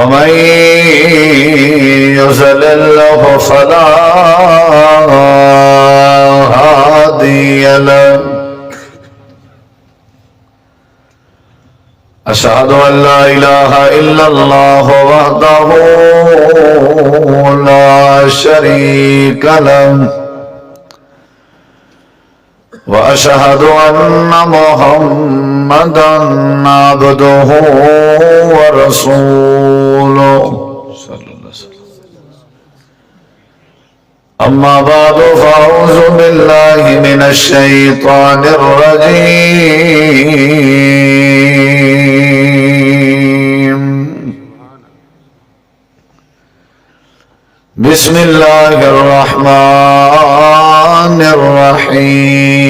ومن يضلل فلا هادي له أشهد أن لا إله إلا الله وحده لا شريك له وأشهد أن محمدا عبده ورسوله أما بعد فأعوذ بالله من الشيطان الرجيم بسم الله الرحمن الرحيم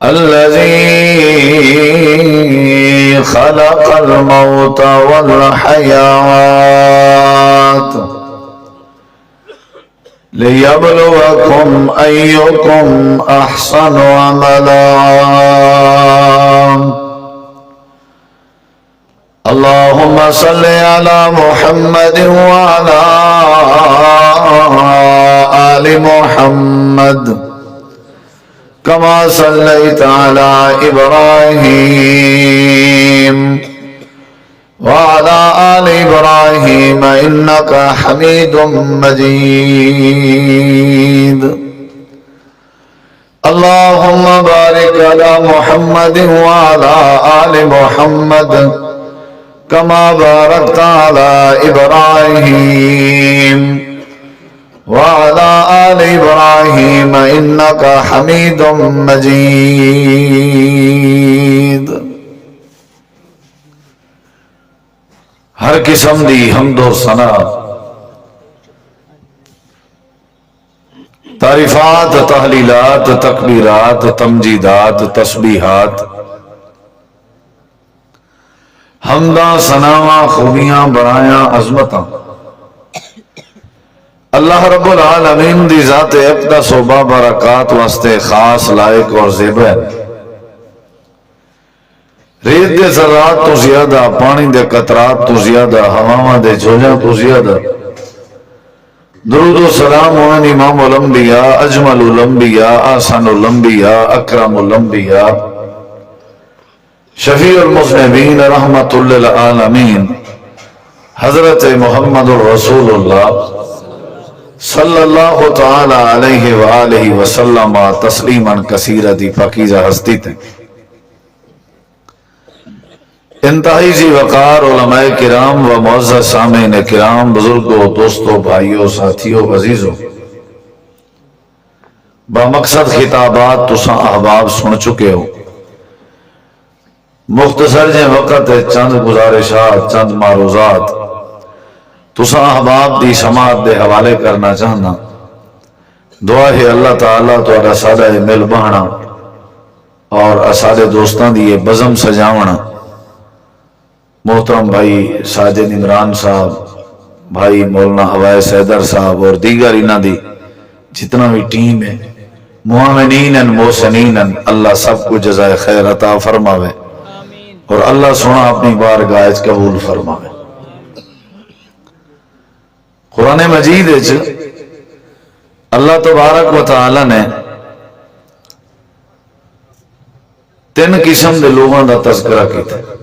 الذي خلق الموت والحياة ليبلوكم أيكم أحسن عملا اللهم صل على محمد وعلى آل محمد كما صليت على إبراهيم وعلى آل إبراهيم إنك حميد مجيد اللهم بارك على محمد وعلى آل محمد كما باركت على إبراهيم وعلى آل إبراهيم إنك حميد مجيد ہر قسم دی حمد و ثنا تعریفات تحلیلات تکبیرات تمجیدات تسبیحات حمداں ثناواں خوبیاں برایاں عظمتاں اللہ رب العالمین دی ذات اقدس و بابرکات واسطے خاص لائق اور زیبہ ہے ریت دے ذرات تو زیادہ پانی دے قطرات تو زیادہ ہواواں دے جھولیاں تو زیادہ درود و سلام ہونے امام الانبیاء اجمل الانبیاء احسن الانبیاء اکرم الانبیاء شفیع المذنبین رحمت للعالمین حضرت محمد الرسول اللہ صلی اللہ تعالی علیہ وآلہ وسلم تسلیما کثیرا دی پاکیزہ ہستی تھے انتہائی زی وقار علماء کرام و معزز سامعین کرام بزرگوں دوستوں بھائیوں ساتھیوں عزیزوں بمقصد خطابات تساں احباب سن چکے ہو مختصر جے وقت چند گزارشات چند معروضات تساں احباب دی سماعت دے حوالے کرنا چاہنا دعا ہے اللہ تعالیٰ تو اڈا سادہ مل بہنا اور اسادے دوستان دی یہ بزم سجاونا محترم بھائی ساجد عمران صاحب بھائی مولانا حوائے حیدر صاحب اور دیگر انہاں دی جتنا بھی ٹیم ہے معاونین محسنین اللہ سب کو جزائے خیر عطا فرماوے اور اللہ سونا اپنی بارگاہ وچ قبول فرماوے قرآن مجید اللہ تبارک و تعالی نے تین قسم دے لوگوں دا تذکرہ کیتا ہے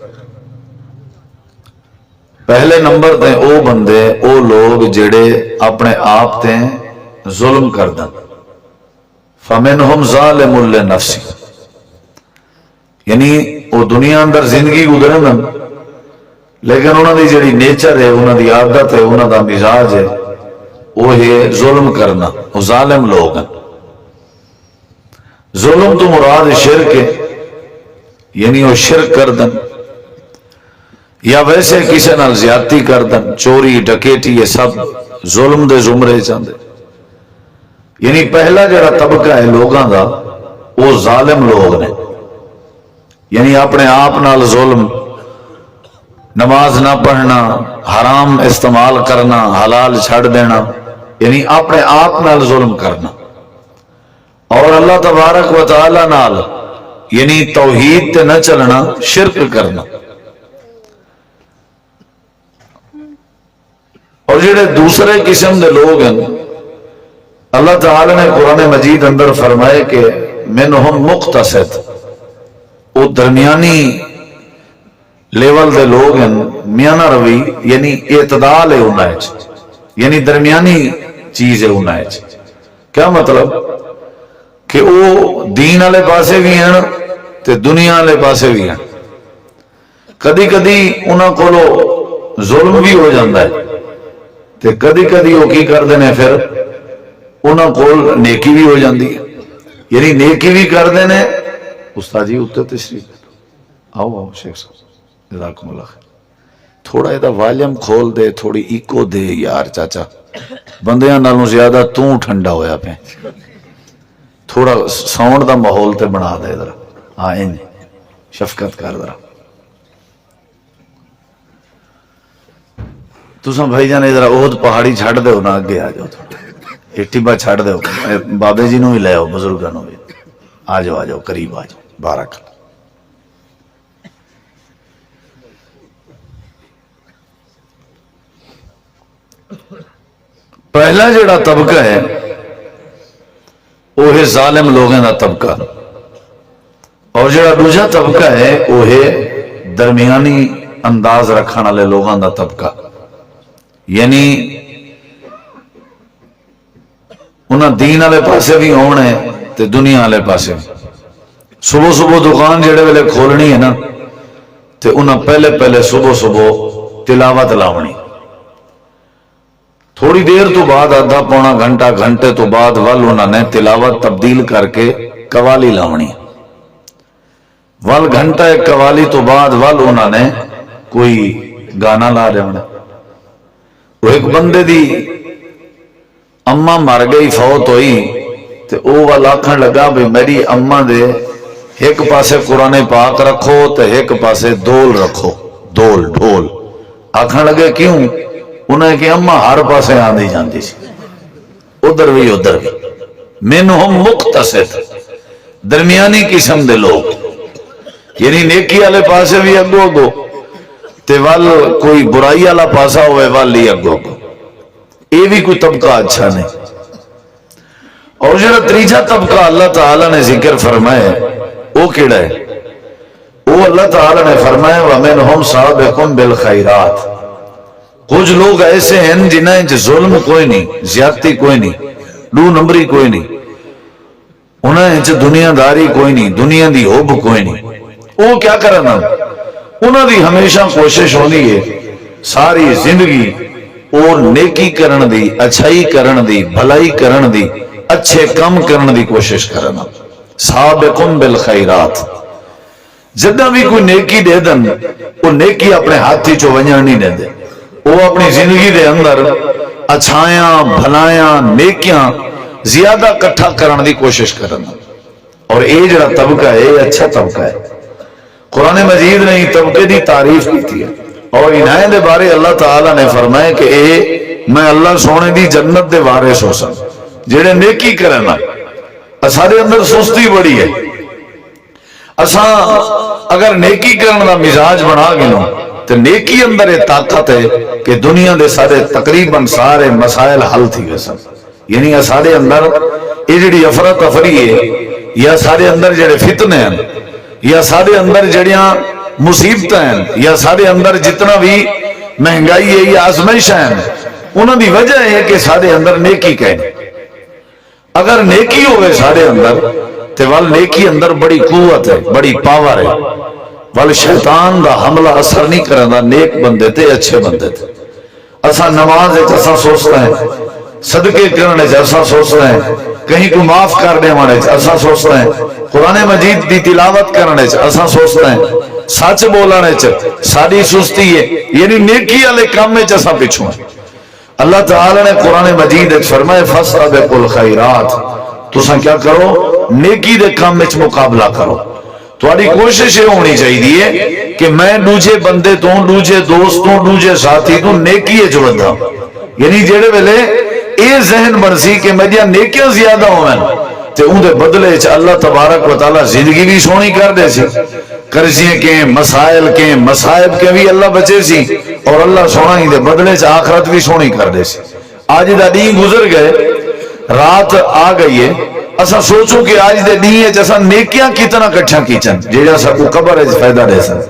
پہلے نمبر تے او بندے او لوگ جڑے اپنے آپ تے ظلم کردن فمنہم ظالم لنفسی یعنی وہ دنیا اندر زندگی گزرن لیکن انہوں دی جڑی نیچر ہے انہوں دی عادت ہے انہوں دا مزاج ہے وہ ہے ظلم کرنا وہ ظالم لوگ ہیں ظلم تو مراد شرک ہے یعنی وہ شرک کردن یا ویسے کسی نال زیادتی کردن چوری ڈکیٹی یہ سب ظلم دے زمرے چاندے یعنی پہلا جڑا طبقہ ہے لوگاں دا وہ ظالم لوگ نے یعنی اپنے آپ نال ظلم نماز نہ پڑھنا حرام استعمال کرنا حلال چھڑ دینا یعنی اپنے آپ نال ظلم کرنا اور اللہ تبارک و تعالی نال یعنی توحید تے نہ چلنا، شرک کرنا. اور جڑے دوسرے قسم دے لوگ ہیں اللہ تعالی نے قرآن مجید اندر فرمائے کہ منہم مقتصد، وہ درمیانی لیول دے لوگ ہیں، میانہ روی یعنی اعتدال ہے انہیں، یعنی درمیانی چیز ہے انہیں. کیا مطلب کہ وہ دین والے پاسے بھی ہیں تے دنیا والے پاسے بھی ہیں. کدی کدی انہاں کولو ظلم بھی ہو جاتا ہے تے کدی کدی وہ کی کرتے ہیں، پھر انہاں کول نیکی بھی ہو جاتی ہے، یعنی نیکی بھی کرتے ہیں. استاد جی اتنے تشریف آؤ آؤ شیخ صاحب جزاکم اللہ خیر. تھوڑا یہ والیم کھول دے، تھوڑی ایکو دے یار چاچا، بندیاں نالوں زیادہ تو ٹھنڈا ہویا پہ. تھوڑا ساؤنڈ دا ماحول تے بنا دے ذرا. ہاں ان شفقت کر ذرا. تساں بھائی جان ذرا احد پہاڑی چھڑ دیو نا، اگے آ جاؤ، تھوڑا یہ ٹبا چھڑ دیو، بابے جی نو بھی لے آؤ، بزرگاں نو بھی. آ جاؤ قریب آ جاؤ. بارک اللہ. پہلا جڑا طبقہ ہے وہ ہے ظالم لوگوں کا طبقہ، اور جڑا دوسرا طبقہ ہے وہ ہے درمیانی انداز رکھنے والے لوگوں کا طبقہ. یعنی انہاں دین والے پاسے بھی ہونا ہے تے دنیا والے پاسے بھی. صبح صبح دکان جڑے ویلے کھولنی ہے نا تے انہاں پہلے صبح تلاوت لاونی، تھوڑی دیر تو بعد آدھا پونا گھنٹے تو بعد ول انہوں نے تلاوت تبدیل کر کے قوالی لاونی. ول گھنٹہ ایک قوالی تو بعد ول انہوں نے کوئی گانا لا لینا. وہ ایک بندے دی اما مر گئی، فوت ہوئی، تے او ول آکھن لگا بھی میری اما دے ایک پاسے قرآن پاک رکھو تے ایک پاسے دول رکھو، ڈھول. آکھن لگے کیوں؟ انہیں کہ اما ہر پاسے آندھی جاندی سی، ادھر بھی. منہم مقتصد، درمیانی قسم دے لوگ، یعنی نیکی والے پاسے بھی اگو تے ول کوئی برائی والا پاسا ہوئے ول ہی اگو. یہ بھی کوئی طبقہ اچھا نہیں. اور جڑا تیجا طبقہ اللہ تعالی نے ذکر فرمایا وہ کیڑا ہے؟ وہ اللہ تعالی نے فرمایا وَمِنْهُمْ سَابِقٌ بِالْخَيْرَاتِ. کچھ لوگ ایسے ہیں جنہیں ظلم کوئی نہیں، زیادتی کوئی نہیں، دو نمبری کوئی نہیں، انہیں دنیا داری کوئی نہیں، دنیا دی حب کوئی نہیں. وہ کیا کرنا؟ انہوں دی ہمیشہ کوشش ہونی ہے ساری زندگی اور نیکی کرن دی، اچھائی کرن دی، بھلائی کرن دی، اچھے کم کرن دی کوشش کرنا. سابقن بالخیرات. جدہ بھی کوئی نیکی دے دن وہ نیکی اپنے ہاتھی چو ونجن نہیں دے دے، وہ اپنی زندگی دے اندر اچھائیاں بھلائیاں نیکیاں زیادہ کٹھا کرنے دی کوشش کرنا. اور یہ جڑا طبقہ ہے یہ اچھا طبقہ ہے. قرآن مجید نے یہ طبقے دی تعریف کی ہے، اور انہیں دے بارے اللہ تعالیٰ نے فرمایا کہ اے میں اللہ سونے دی جنت دے وارث ہو سن جڑے نیکی کرنا. اسارے اندر سستی بڑی ہے. اساں اگر نیکی کرنے دا مزاج بنا گنو تو نیکی اندر یہ طاقت ہے کہ دنیا دے سارے تقریباً سارے مسائل حل تھی گئے سن. یعنی سارے اندر یہ جڑی افراتفری ہے یا سارے اندر جڑے فتنے ہیں یا سارے اندر جڑیاں مصیبتیں ہیں یا سارے اندر جتنا بھی مہنگائی ہے یا آزمائش ہیں انہوں دی وجہ ہے کہ سارے اندر نیکی کہیں. اگر نیکی ہوئے سارے اندر تو وال نیکی اندر بڑی قوت ہے، بڑی پاور ہے. وال شیطان دا حملہ اثر نہیں کرنا نیک بندے تے اچھے بندے تے. اسا نماز ایسا سوچتا ہے، صدقے کرنے ایسا سوچتا ہے، کہیں کو معاف کرنے والے ایسا سوچتا ہے، قرآن مجید دی تلاوت کرنے ایسا سوچتا ہے، سچ بولنے ساری سستی ہے. یعنی نیکی والے کام میں ایسا پیچھو ہے. اللہ تعالی نے قرآن مجید فرمائے فَاسْتَبِقُوا الْخَيْرَاتِ. تساں کیا کرو؟ نیکی دے کام میں مقابلہ کرو. تھوڑی کوشش یہ ہونی چاہیے کہ میں دوجے بندے تو، دوجے دوستوں، دوجے ساتھی تو نیکی جو بندہ. یعنی جڑے ویلے اے ذہن بنسی کہ میری نیکیاں زیادہ ہوئیں تے ان دے بدلے چ اللہ تبارک و تعالی زندگی بھی سونی کر دے سی، قرضے کے مسائل کے مصائب کے بھی اللہ بچے سی، اور اللہ سونا ہی دے بدلے چ آخرت بھی سونی کر دے سی۔ آج دا دین گزر گئے، رات آ گئی ہے، اسا سوچو کہ آج دے دین وچ اسا نیکیاں کتنا کٹھا کیچن جیڑا سکو قبر وچ فائدہ دے سن،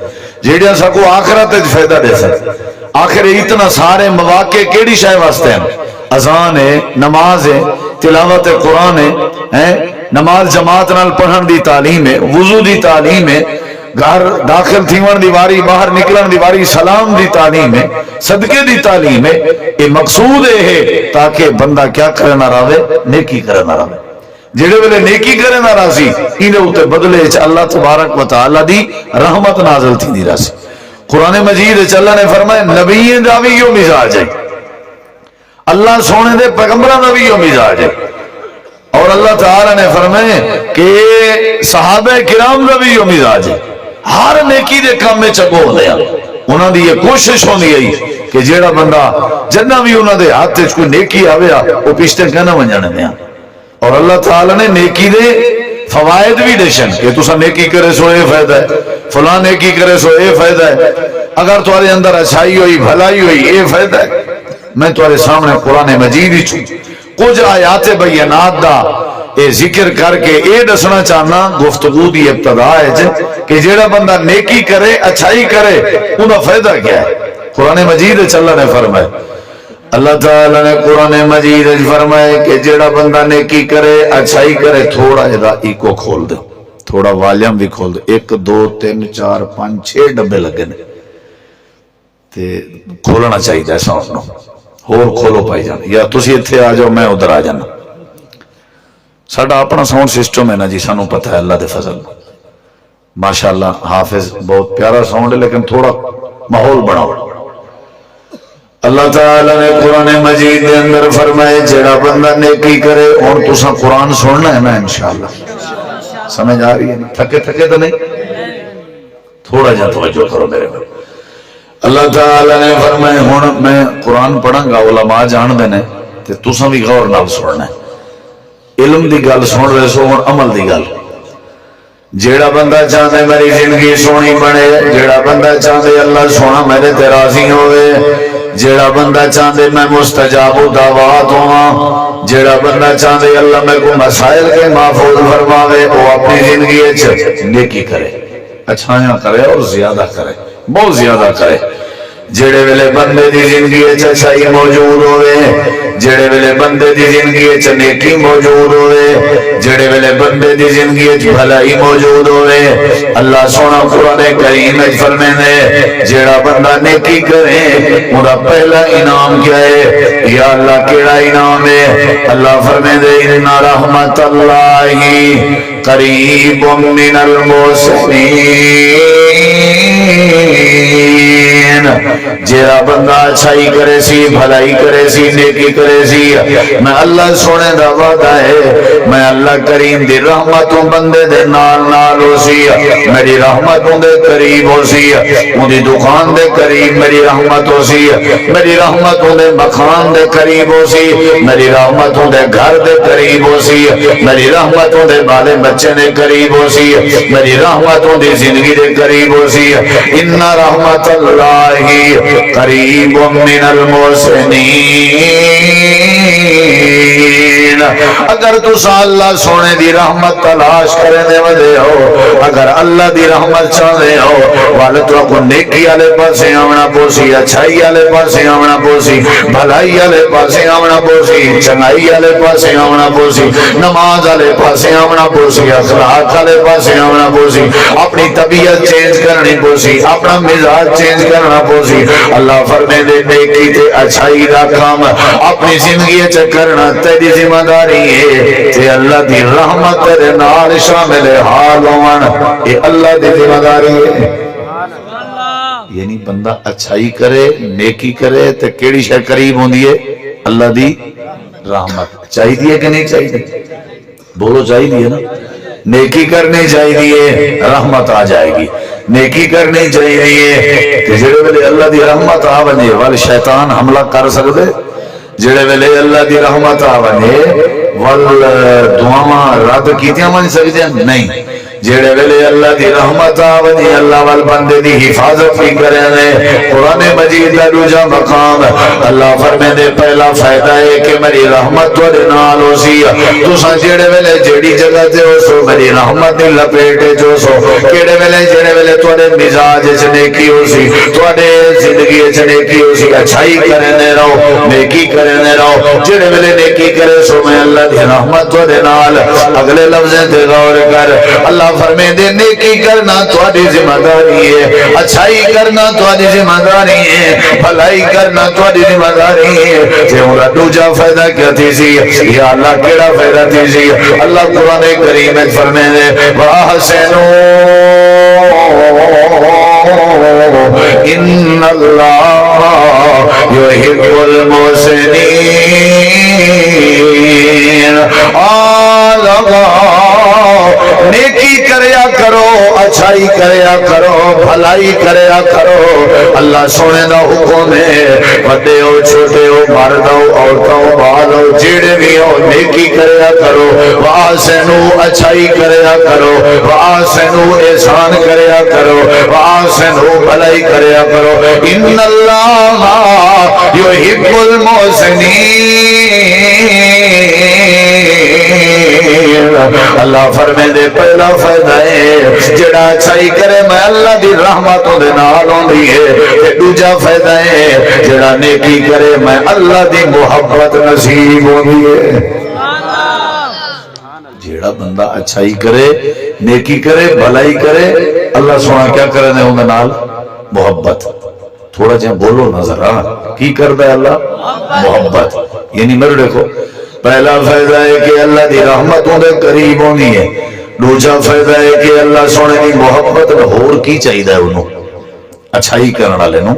جیڑا سکو آخرت وچ فائدہ دے سن۔ آخر اتنا سارے مواقع کیڑی شے واسطے ہیں؟ اذان ہے، نماز ہے، تلاوت قرآن ہے، نماز جماعت نال پڑھن دی تعلیم ہے، وضو دی تعلیم ہے، گھر داخل تھیون دی واری، باہر نکلن دی واری، سلام دی تعلیم ہے، صدقے دی تعلیم ہے۔ یہ مقصود ہے تاکہ بندہ کیا کرے نہ راوے، نیکی کرے نہ راوے۔ جڑے ویلے نیکی کرے نہ راسی ان اوتے بدلے چ اللہ تبارک و تعالی دی رحمت نازل تھی دی راسی۔ قرآن مجید اللہ نے فرمایا نبی دا بھی یوں مزاج ہے، اللہ سونے دے پیغمبراں دا بھی یوں مزاج ہے، اور اللہ تعالی نے فرمایا کہ صحابہ کرام دا بھی یوں مزاج ہے۔ ہر نیکی دے کام میں چگو ہوندے ہیں، انہاں دی یہ کوشش ہوندی ہے کہ جیڑا بندہ جنہ بھی انہاں دے ہاتھ وچ کوئی نیکی آوے او پیچھے کہنا ونجنے دیاں۔ اور اللہ تعالی نے نیکی دے فوائد بھی دیشن کہ تسا نیکی کرے سو اے فائدہ ہے، فلاں نیکی کرے سو اے فائدہ ہے، اگر تمہارے اندر اچھائی ہوئی بھلائی ہوئی اے فائدہ ہے۔ میں تمہارے سامنے قرآن مجید ہی چھوں کچھ آیات بینات دا اے ذکر کر کے اے دسنا چاہنا گفتگو دی ابتدا ہے کہ جیڑا بندہ نیکی کرے اچھائی کرے انہا فائدہ کیا ہے۔ قرآن مجید اللہ نے فرمائے، اللہ تعالیٰ نے قرآن مجید فرمائے کہ جیڑا بندہ نیکی کرے اچھائی کرے، تھوڑا جدا ایکو کھول دے، تھوڑا والیم بھی کھول دے، 1 2 3 4 5 6 ڈبے لگے نے تے کھولنا چاہیے ساؤنڈ نو، اور کھولو پائی جانا، یا تسی اتھے آ جاؤ میں ادھر آ جانا۔ ساڈا اپنا ساؤنڈ سسٹم ہے نا جی، سانو پتہ ہے اللہ دے فضل ماشاءاللہ۔ حافظ بہت پیارا ساؤنڈ ہے لیکن تھوڑا ماحول بناؤ۔ اللہ تعالیٰ نے قرآن مجید کے اندر فرمائے جیڑا بندہ نیکی کرے، اور تساں قرآن سننا ہے نا انشاءاللہ، سمجھ آ رہی ہے؟ تھکے تھکے تو نہیں؟ تھوڑا جا توجہ کرو میرے میں۔ اللہ تعالیٰ نے فرمائے ہن میں قرآن پڑھاں گا، علماء جان دینے تے تساں بھی غور نال سننا ہے۔ علم دی گل سن رہے سو، ہن عمل دی گل۔ جیڑا بندہ چاہتے میری زندگی سونی بنے، جیڑا بندہ چاہتے اللہ سونا میرے تے راضی ہوئے، جیڑا بندہ چاہتے میں مستجاب دعوات ہوں، جیڑا بندہ چاہتے اللہ میں کو مسائل کے محفوظ فرماوے، وہ اپنی زندگی نیکی کرے، اچھائیاں کرے اور زیادہ کرے، بہت زیادہ کرے۔ جڑے ویلے بندے دی زندگی اچھائی موجود ہوئے، جڑے ویلے بندے دی زندگی نیکی موجود ہوئے، جڑے ویلے بندے دی زندگی بھلائی موجود ہوئے، اللہ سونا قرآن کریم فرمائے جڑا بندہ نیکی کرے انہا پہلا انعام کیا ہے؟ یا اللہ کیڑا انعام ہے؟ اللہ فرمائے ان رحمت اللہ قریب من المحسنین۔ جیڑا بندہ اچھائی کرے سی، بھلائی کرے سی، نیکی کرے سی، میں اللہ سونے دا وعدہ ہے میں اللہ کریم دی رحمتوں بندے دے نال نال ہو سی، میری رحمتوں دے قریب ہو سی، ان دی دکان دے قریب میری رحمت ہو سی، میری رحمتوں دے مکان دے قریب ہو سی، میری رحمتوں دے گھر دے قریب ہو سی، میری رحمتوں دے بالے بچے دے قریب ہو سی، میری رحمتوں دی زندگی دے قریب ہو سی۔ ان رحمت اللہ قریب من المحسنین۔ اگر تسا اللہ سونے دی رحمت تلاش کرنے ودے ہو، اگر اللہ دی رحمت چاہتے ہو، والے تو کو نیکی والے پاسے آونا پوسی، اچھائی والے پاسے آونا پوسی، بھلائی والے پاسے آونا پوسی، چنگائی والے پاسے آونا پوسی، نماز والے پاسے آونا پوسی، اخلاق والے پاسے آونا پوسی، اپنی طبیعت چینج کرنی پوسی، اپنا مزاج چینج کرنا پوسی۔ اللہ فرمائے دے نیکی تے اچھائی دا کام اپنی زندگی چ کرنا تیری ذمہ داری ہے، تے اللہ دی رحمت تیرے نال شامل حال ہون، اے اللہ دی ذمہ داری ہے۔ یعنی بندہ اچھائی کرے، نیکی کرے تے کیڑی شے قریب ہوندی ہے؟ اللہ دی رحمت۔ چاہیے کہ نہیں چاہیے؟ بولو چاہیے نا۔ نیکی کرنی چاہیے، رحمت آ جائے گی۔ نیکی کرنی چاہیے کہ جڑے ویلے اللہ دی رحمت آ بنے والے شیطان حملہ کر سکتے، جڑے ویلے اللہ دی رحمت آ بنے ول دعاواں رد کیتیاں من سکدیاں نہیں جڑے ویلے اللہ دی رحمت آوے اللہ وال بندے دی حفاظت بھی کرے نے قرآن مجید دا دوجا مقام اللہ فرمیندے پہلا فائدہ ہے کہ میری رحمت تواڈے نال ہو سی تساں جڑے ویلے جڑی جگہ تے ہو سو میری رحمت دی لپیٹ جو سو کیڑے ویلے جڑے ویلے تواڈے مزاج وچ نیکی ہو سی تواڈے زندگی وچ نیکی ہو سی اچھائی کرنے رہو نیکی کرنے رہو جڑے ویلے نیکی کرے سو میں اللہ دی رحمت تواڈے نال اگلے لفظیں تے غور کر اللہ فرمیندے نیکی کرنا تواڈی ذمہ داری ہے اچھائی کرنا تواڈی ذمہ داری ہے بھلائی کرنا تواڈی ذمہ داری ہے تے ہن دوجا فائدہ کیا تھی سی یا اللہ کیڑا فائدہ تھی سی اللہ قرآن کریم میں فرمیندے واحسنوا ان اللہ یحب المحسنین نیکی کریا کرو اچھائی کریا کرو بھلائی کریا کرو اللہ سونے دا حکم ہے بڑے ہو چھوٹے ہو مرد ہو عورتوں ہو بال ہو جڑے بھی ہو نیکی کریا کرو واحسنو اچھائی کریا کرو واحسنو احسان کریا کرو واحسنو بھلائی کریا کرو ان اللہ یحب المحسنین اللہ فرمیندے پہلا فائدہ ہے جڑا اچھائی کرے میں اللہ دی رحمتوں دے نال ہوندی ہے تے دوجا فائدہ ہے جڑا نیکی کرے میں اللہ دی محبت نصیب ہوندی ہے جڑا بندہ اچھائی کرے نیکی کرے بھلائی کرے اللہ سونا کیا کرنے ہوں گے نال محبت تھوڑا جہاں بولو نظر کی کرتا ہے اللہ محبت یعنی میرے دیکھو پہلا فائدہ ہے کہ اللہ دی رحمتوں دے قریب ہونی ہے دوجا فائدہ ہے کہ اللہ سونے دی محبت ہور کی چاہیے انہوں اچھائی کرنے والے نو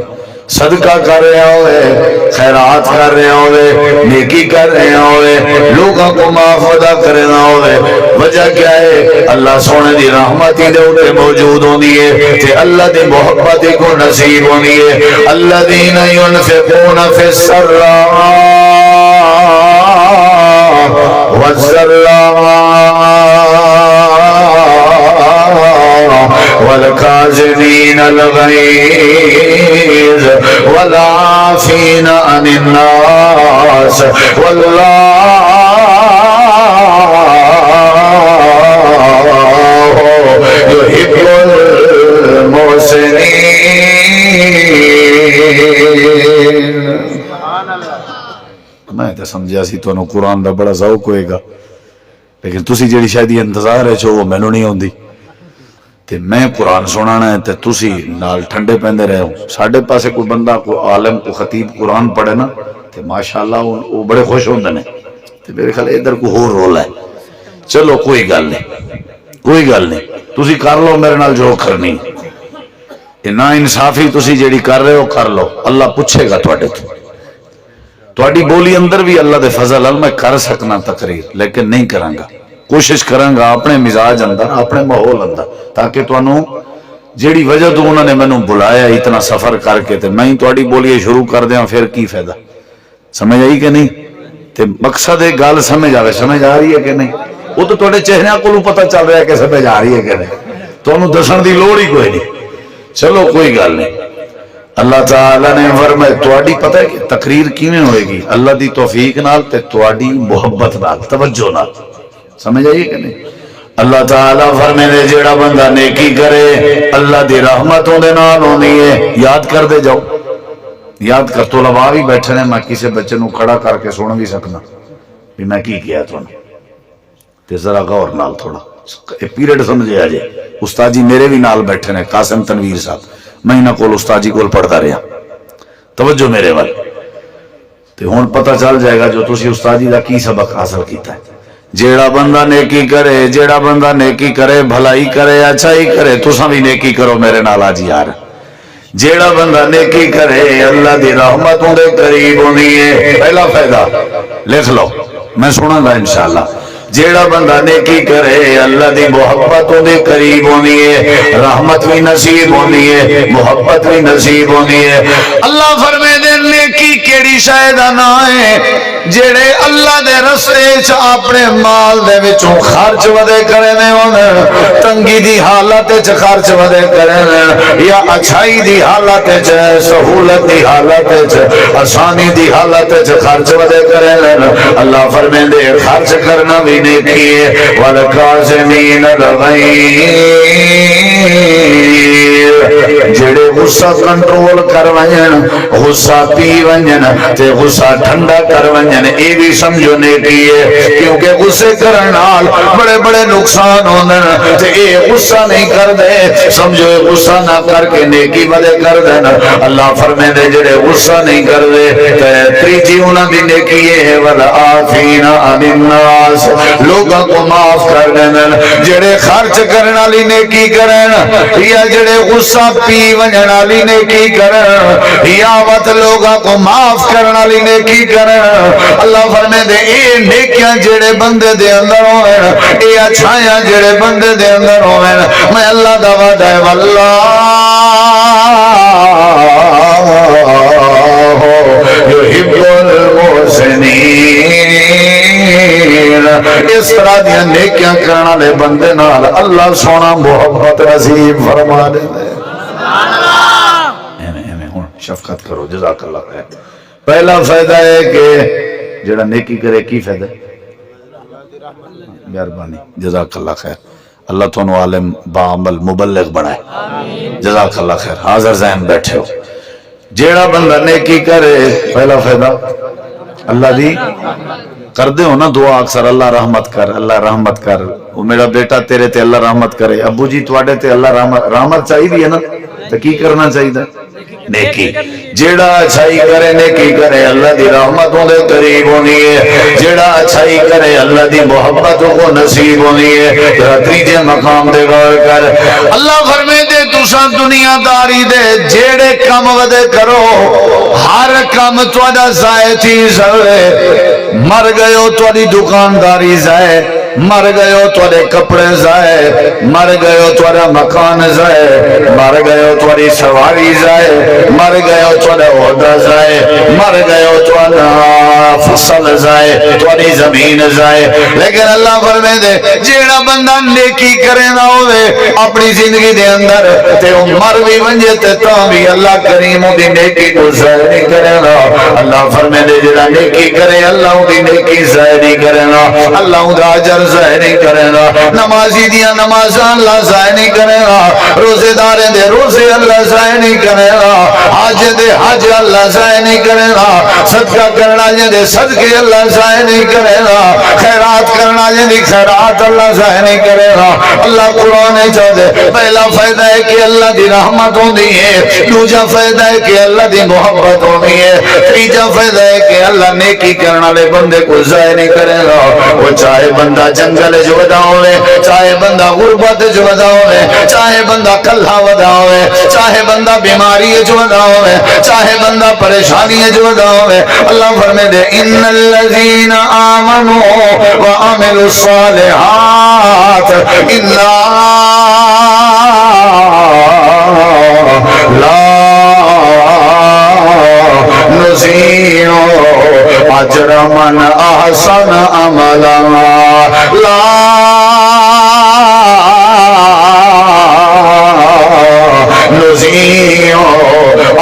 صدقہ کر رہے ہوئے خیرات کر رہے ہوئے نیکی کر رہے ہوئے لوگوں کو معاف ادا کرنا ہوئے وجہ کیا ہے اللہ سونے دی رحمتی دے اوپر موجود ہونی ہے تے اللہ دی محبت کو نصیب ہونی ہے الذین ينفقون فی السراء والكاظمين الغيظ والعافين عن الناس والله يحب المحسنين میں تو سمجھا سی تو قرآن دا بڑا ذوق ہوئے گا لیکن تسی جیڑی شاید انتظار ہے وہ مینوں نہیں ہوندی تے میں قرآن سنانا ہے تے تسی نال ٹھنڈے پہندے رہے ہو ساڑھے پاسے کوئی بندہ کوئی عالم کوئی خطیب قرآن پڑھے نا تے ماشاءاللہ وہ بڑے خوش ہوندے نے تے میرے خیال ادھر کوئی ہور رول ہے چلو کوئی گل نہیں تسی کر لو میرے نال جو کرنی نا انصافی تسی جیڑی کر رہے ہو کر لو اللہ پوچھے گا تواڈے تو بولی اندر بھی اللہ دے فضل میں کر سکنا تقریر لیکن نہیں کروں گا کوشش کروں گا اپنے مزاج اندر اپنے ماحول اندر تاکہ تانوں جیڑی وجہ تو انہوں نے مینوں بلایا اتنا سفر کر کے تے میں تواڈی بولی شروع کر دیاں پھر کی فائدہ سمجھ آئی کہ نہیں تے مقصد ہے گل سمجھ آوے سمجھ آ رہی ہے کہ نہیں وہ تو تواڈے چہرے کو پتہ چل رہا ہے کہ سمجھ آ رہی ہے کہ نہیں تانوں دسن دی لوڑ ہی کوئی نہیں چلو کوئی گل نہیں اللہ تعالیٰ نے فرمایا تواڈی پتہ ہے کہ تقریر کیویں ہوئے گی اللہ دی توفیق نال تے تواڈی محبت نال توجہ نال سمجھ آئی کہ نہیں اللہ تعالیٰ فرمایا جیڑا بندہ نیکی کرے اللہ دی رحمتوں دے نال ہونی ہے یاد کر دے جاؤ یاد کر تو لوا بھی بیٹھے نے میں کسی بچے نو کھڑا کر کے سن بھی سکنا بھی میں کی کیا تانوں تے ذرا غور نال تھوڑا پیریڈ سمجھے آ جائے استاد جی میرے بھی نال بیٹھے نے قاسم تنویر صاحب میں انہاں کول استاد جی کول پڑھتا رہا توجہ میرے وال تے ہن پتہ چل جائے گا جو تسی استاد جی دا کی سبق حاصل کیتا ہے جیڑا بندہ نیکی کرے بھلائی کرے اچھائی کرے تساں بھی نیکی کرو میرے نال آج یار جیڑا بندہ نیکی کرے اللہ دی رحمتوں دے قریب ہونی ہے پہلا فائدہ لکھ لو میں سناں گا انشاءاللہ جیڑا بندہ نیکی کرے اللہ دی محبت دے قریب ہونی ہے، رحمت بھی نصیب ہونی ہے، محبت بھی نصیب ہونی ہے۔ اللہ فرمائے دے نیکی کیڑی شے دا نام ہے جڑے اللہ دے رستے چ اپنے مال دے وچوں خرچ ودے کرنے ہون، تنگی دی حالت چ خرچ ودے کرنے یا اچھائی دی حالت چ، سہولت دی حالت چ، آسانی دی حالت چ خرچ ودے کرنے۔ اللہ فرمائے دے خرچ کرنا بھی نیکی ہے، وَالْقَاسِمِينَ الْغَيْظَ، جڑے غصہ کنٹرول کر ونجن، غصہ پی ونجن تے غصہ ٹھنڈا کر ونجن، اے بھی سمجھو نیکی ہے، کیونکہ غصے کرن نال بڑے بڑے نقصان ہوندن تے اے غصہ نہیں کر دے، سمجھو اے غصہ نہ کر کے نیکی ودے کر دین۔ اللہ فرمائے دے جڑے غصہ نہیں کر دے تے تیجی انہاں دی نیکی ہے، وَالْعَافِينَ عَنِ النَّاسِ، لوگوں کو معاف کر دین۔ جڑے خرچ کرن والی نیکی کرن یا جڑے غصہ پی ونجن والی نیکی کرن یا وت لوگوں کو معاف کرن والی نیکی کرن، اللہ فرمائے دے اے نیکیاں جڑے بندے دے اندر ہون، اے اچھائیاں جڑے بندے دے اندر ہون، میں اللہ دا وعدہ ہے واللہ یحب المحسنین، اس طرح دیا نیکیاں کرنے والے بندے نال اللہ سونا محبت نصیب فرما دے۔ شفقت کرو، جزاک اللہ خیر۔ پہلا فائدہ ہے کہ جڑا نیکی کرے کی فائدہ؟ مہربانی، جزاک اللہ خیر۔ اللہ تونوں عالم بعمل مبلغ بنائے، جزاک اللہ خیر۔ حاضر ذہن بیٹھے ہو، جیڑا بندہ نیکی کرے پہلا فائدہ اللہ دی کر دے ہو نا دعا اکثر، اللہ رحمت کر، اللہ رحمت کر، وہ میرا بیٹا تیرے تے اللہ رحمت کرے، ابو جی تواڈے تے اللہ رحمت چاہیے نا، تو کی کرنا چاہیے؟ نیکی۔ جیڑا اچھائی کرے نیکی کرے اللہ دی رحمتوں دے قریب ہونی ہے، جیڑا اچھائی کرے اللہ دی محبتوں کو نصیب ہونی ہے۔ تیجے مقام دے غور کر، اللہ فرمائے دے تساں دنیا داری دے جیڑے کم ودے کرو ہر کم تواڈا ضائع تھی سوے، مر گئے ہو تواڈی دکانداری ضائع، مر گئے ہو تواڈے کپڑے ضائع، مر گئے ہو تواڈا مکان ضائع، مر گئے ہو تواڈی سواری ضائع، مر گئے ہو تواڈا عہدہ ضائع، مر گئے ہو تواڈا فصل ضائع، تواڈی زمین ضائع۔ لیکن اللہ فرمائے دے جیڑا بندہ نیکی کرے نہ ہوئے اپنی زندگی دے اندر تے وہ مر بھی ونجے تے تاں بھی اللہ کریم دی نیکی کو ضائع نہیں کرے گا۔ اللہ فرمائے دے جیڑا نیکی کرے اللہ دی نیکی ضائع نہیں کرے گا، اللہ دا اجر ضائع نہیں کرے گا، نمازی دیا نمازاں اللہ ضائع نہیں کرے گا، روزے دارے دے روزے اللہ ضائع نہیں کرے گا، حج دے حج اللہ ضائع نہیں کرے گا، صدقہ کرنا دے صدقے اللہ ضائع نہیں کرے گا، خیرات کرنا دی خیرات اللہ ضائع نہیں کرے گا۔ اللہ قرآن چاہتے پہلا فائدہ ہے کہ اللہ دی رحمت ہوندی ہے، دوسرا فائدہ ہے کہ اللہ دی محبت ہوندی ہے، تیسرا فائدہ ہے کہ اللہ نیکی کرنے والے بندے کو ضائع نہیں کرے گا۔ وہ چاہے بندہ جنگل جو ودا ہوئے، چاہے بندہ غربت جو ودا ہوئے، چاہے بندہ کلہ ودا ہوئے، چاہے بندہ بیماری جو ودا ہوئے، چاہے بندہ پریشانی جو ودا ہوئے، اللہ فرمائے دے ان الذین آمنوا وعملوا الصالحات انا لا نضيع اجر من احسن عملا، لا نضيع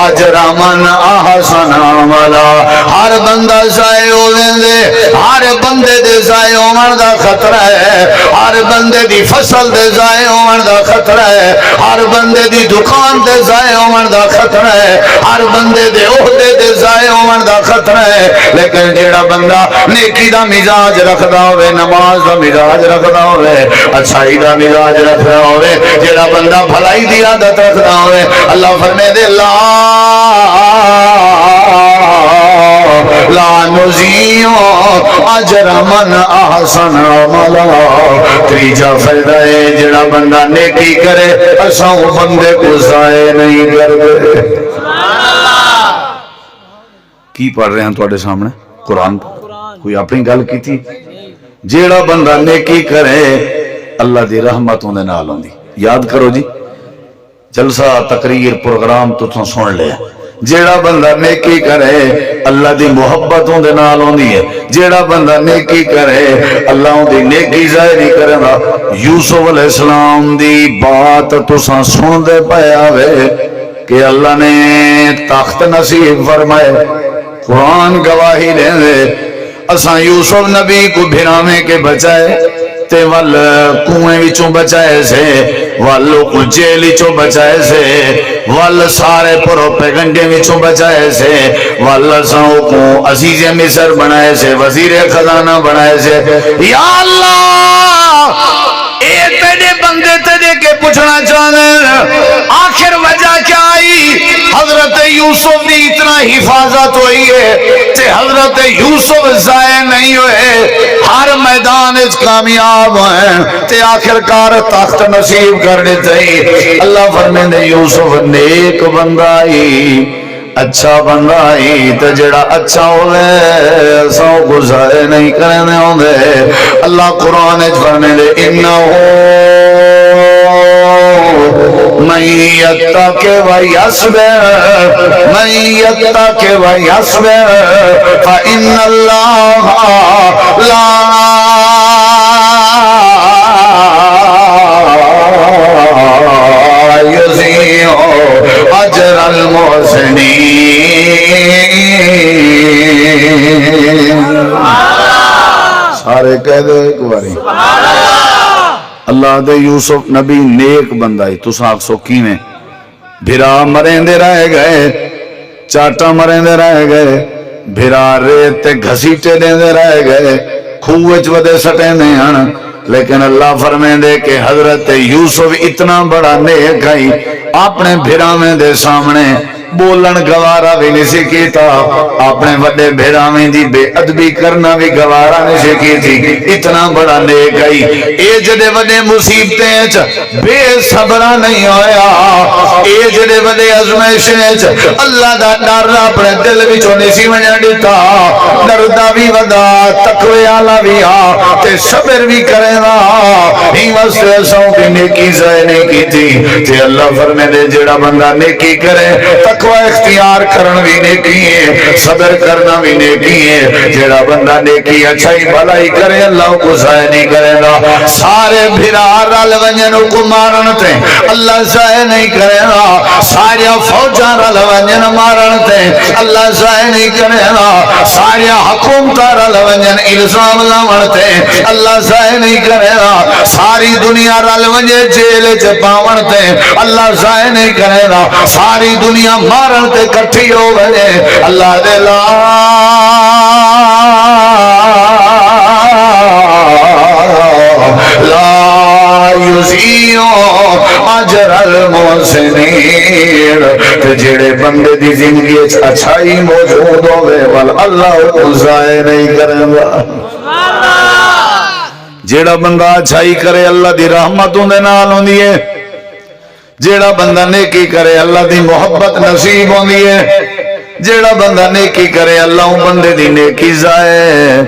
اجر من احسن عملا۔ ہر بندہ ضائع ہونے دے، ہر بندے دے ضائع ہونے دا خطرہ ہے، ہر بندے دی فصل دے ضائع ہونے دا خطرہ ہے، ہر بندے دی دکان دے ضائع ہونے دا خطرہ ہے، ہر بندے دے عہدے دے ضائع ہونے دا خطرہ ہے۔ لیکن جیڑا بندہ نیکی دا مزاج رکھدا ہوئے، نماز دا مزاج رکھدا ہوئے، اچھائی دا مزاج رکھدا ہوئے، جیڑا بندہ بھلائی دی عادت رکھدا ہوئے، اللہ فرمائے دے لا نضيع اجر من احسن عملا۔ تیجا فائدہ ہے جڑا بندہ نیکی کرے اساں بندے کو ضائع نہیں کرتے۔ کی پڑھ رہے ہیں تواڈے سامنے؟ قرآن۔ کوئی اپنی گل کی تھی؟ جیڑا بندہ نیکی کرے اللہ دی رحمت ہوندے نال ہوندی. یاد کرو جی، جلسہ تقریر پروگرام تو سن لیا. جیڑا بندہ نیکی کرے اللہ دی محبت ہوندے نال ہوندی ہے. جیڑا بندہ نیکی کرے اللہ دی نیکی ظاہر نہیں کرے. یوسف علیہ السلام دی بات تساں سن دے پیا وے کہ اللہ نے تخت نصیب فرمائے. قرآن گواہی دے دے اساں یوسف نبی کو بھراویں کے بچائے تے ول کنویں وچوں بچائے سے، ول جیل وچوں بچائے سے، ول سارے پروپیگنڈے وچوں بچائے سے، ول اساں کو عزیز مصر بنائے سے، وزیر خزانہ بنائے سے. یا اللہ اے تیرے بندے تیرے کے پوچھنا چاہنے آخر وجہ کیا آئی؟ حضرت یوسف دی اتنا حفاظت ہوئی ہے تے حضرت یوسف ضائع نہیں ہوئے، ہر میدان اس کامیاب ہیں تے آخرکار تخت نصیب کر دیتے. اللہ فرمیندے یوسف نیک بندہ ہی، اچھا بندہ ہی تے جڑا اچھا ہوئے سو کو ضائع نہیں کرنے ہوندے. اللہ قرآن فرمیندے انہو من یتق ویصبر من یتق ویصبر فإن اللہ لا یضیع اجر المحسنین. سارے کہہ دو ایک باری اللہ دے یوسف نبی نیک بندہ ہی. تساں آکھو کیویں؟ بھرا مرندے رہ گئے، چاٹا مرندے رہ گئے، بھرا ریت تے گھسیٹے دیندے رہ گئے، کھوہ وچ ودے سٹیندے ہن. لیکن اللہ فرمیندے کہ حضرت یوسف اتنا بڑا نیک ہے اپنے بھراویں دے سامنے بولن گوارا بھی نہیں سی کیتا، اپنے وڈے بھراویں دی بے ادبی کرنا بھی گوارا نہیں سی کیتی. اتنا بڑا نیک ہے. اے جڑے وڈے مصیبتیں چ بے صبرا نہیں ہویا، اے جڑے وڈے ازمائشیں چ اللہ دا ڈر اپنے دل وچوں نہیں سی ونجا دتا. ڈردا بھی ودا، تقوی والا بھی آ تے صبر بھی کرے گا. ہی واسطے سو دی نیکی ضائع نہیں کیتی. تے اللہ فرمیندے جڑا بندہ نیکی کرے تقوی اختیار کرن بھی نیکی ہے، صبر کرنا بھی نیکی ہے. جڑا بندہ نیکی اچھائی بھلائی کرے اللہ کو ضائع نہیں کرے گا. سارے بھرا رل ونجن کو مارن تے اللہ ضائع نہیں کرے گا. سارے فوجاں رل ونجن مارن تے اللہ ضائع نہیں کرے گا. سارے حکومتاں رل ونجن الزام لاون تے اللہ ضائع نہیں کرے گا. ساری دنیا رل ونجے جیل چ پاون تے اللہ ضائع نہیں کرے گا. ساری دنیا مارن تے کٹھی ہو گئے اللہ دے لا یضیع اجر المحسنین. تے جڑے بندے دی زندگی وچ اچھائی موجود ہوے ول اللہ کو ضائع نہیں کرے گا. جیڑا بندہ اچھائی کرے اللہ دی رحمت اون دے نال ہوندی ہے. جیڑا بندہ نیکی کرے اللہ دی محبت نصیب ہوندی ہے. جیڑا بندہ نیکی کرے اللہ بندے دی نیکی ضائع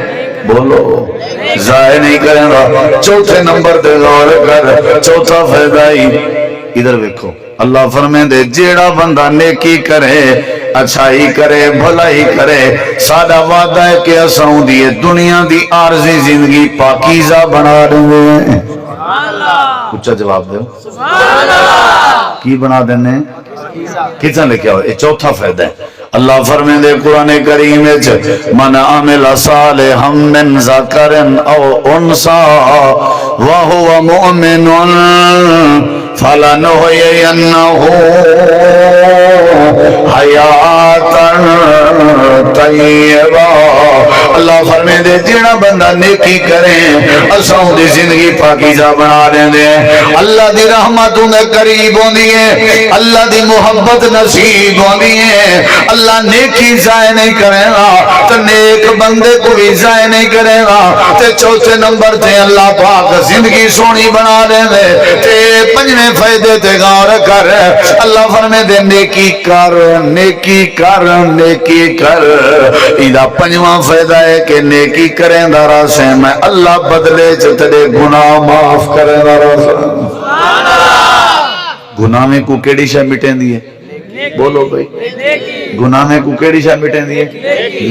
بولو ضائع نہیں کرے گا. چوتھے نمبر تے غور کر، چوتھا فائدہ ہی ادھر دیکھو. اللہ فرمیندے جیڑا بندہ نیکی کرے، اچھائی کرے، بھلائی کرے، سادہ وعدہ ہے کہ اساں دی دنیا دی عارضی زندگی پاکیزہ بنا دیں گے. اچھا جواب دو کی بنا دینے کتنا لے کے آؤ. یہ چوتھا فائدہ ہے. اللہ فرمیندے قرآن کریم من عمل صالحا من ذکر او انثى وهو مؤمن فلنحيينه حیاتا طیبہ. اللہ فرمیندے جڑا بندہ نیکی کرے اساں دی زندگی پاکیزہ بنا دیندے ہیں. اللہ دی رحمت انہیں قریب ہوندی ہے، اللہ دی محبت نصیب ہوندی ہے. اللہ نیکی ضائع نہیں کرے گا تو نیک بندے کو بھی ضائع نہیں کرے گا. تے چوتھے نمبر تے اللہ پاک زندگی سونی بنا دیندے. تے پنجویں پنجویں فائدے تے غور کر. اللہ فرمے دے نیکی کر نیکی کر نیکی کر. ایدہ پنجواں فائدہ ہے کہ نیکی کریں دا راسے میں اللہ بدلے چ تیرے گناہ معاف کریں دا راسے. گناہ میں کو کیڑی شے مٹیں دیئے؟ بولو بھئی گناہ میں کو کیڑی شے مٹیں دیئے؟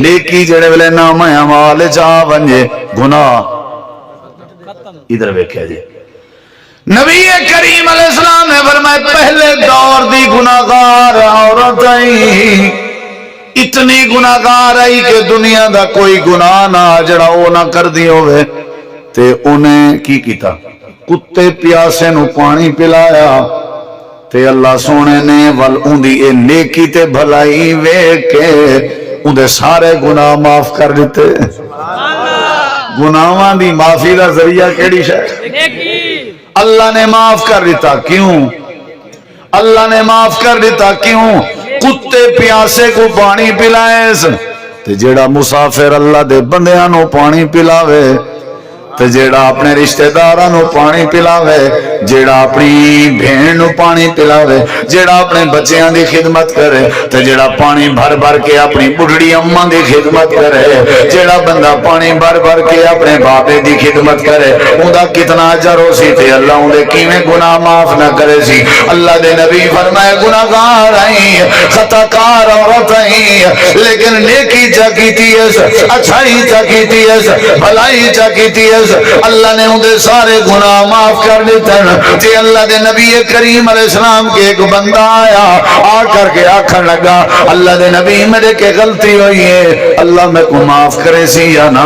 نیکی جڑے ویلے نام اعمال چاہ ونجے گناہ ادھر ویکھیا جی. نبی کریم علیہ السلام نے فرمایا پہلے دور دی گناہگار عورت آئی اتنی گناہگار آئی کہ دنیا دا کوئی گناہ نہ جڑا وہ نہ کر دی ہوئے تے انہیں کی کیتا کتے پیاسے نو پانی پلایا تے اللہ سونے نے ول اندی اے نیکی تے بھلائی ویکھ کے اندے سارے گناہ معاف کر دیتے. گناہاں دی معافی دا ذریعہ کیڑی شے؟ اللہ نے معاف کر دیتا. کیوں اللہ نے معاف کر دیتا؟ کیوں کتے پیاسے کو پانی پلائے تے جیڑا مسافر اللہ دے بندیاں نو پانی پلاوے تے جیڑا اپنے رشتہ داراں نو پانی پلاوے جیڑا اپنی بہن نو پانی پلاوے جیڑا اپنے بچیاں دی خدمت کرے تے جیڑا پانی بھر بھر کے اپنی بڑھڑی اماں دی خدمت کرے جیڑا بندہ پانی بھر بھر کے اپنے باپے دی خدمت کرے اوندا کتنا اجر ہو سی تے اللہ اوندا کیویں گناہ معاف نہ کرے سی. اللہ دے نبی فرمائے گناہگار آئی خطا کار عورت آئی لیکن نیکی چا کیتی ہے اچھائی چا کیتی ہے بھلائی چا کیتی ہے اللہ نے اندے سارے گناہ معاف کر دیتے ہیں. تے اللہ دے نبی کریم علیہ السلام کے ایک بندہ آیا آ کر کے آکھن لگا اللہ دے نبی میرے کے غلطی ہوئی ہے اللہ میں کو معاف کرے سی یا نہ.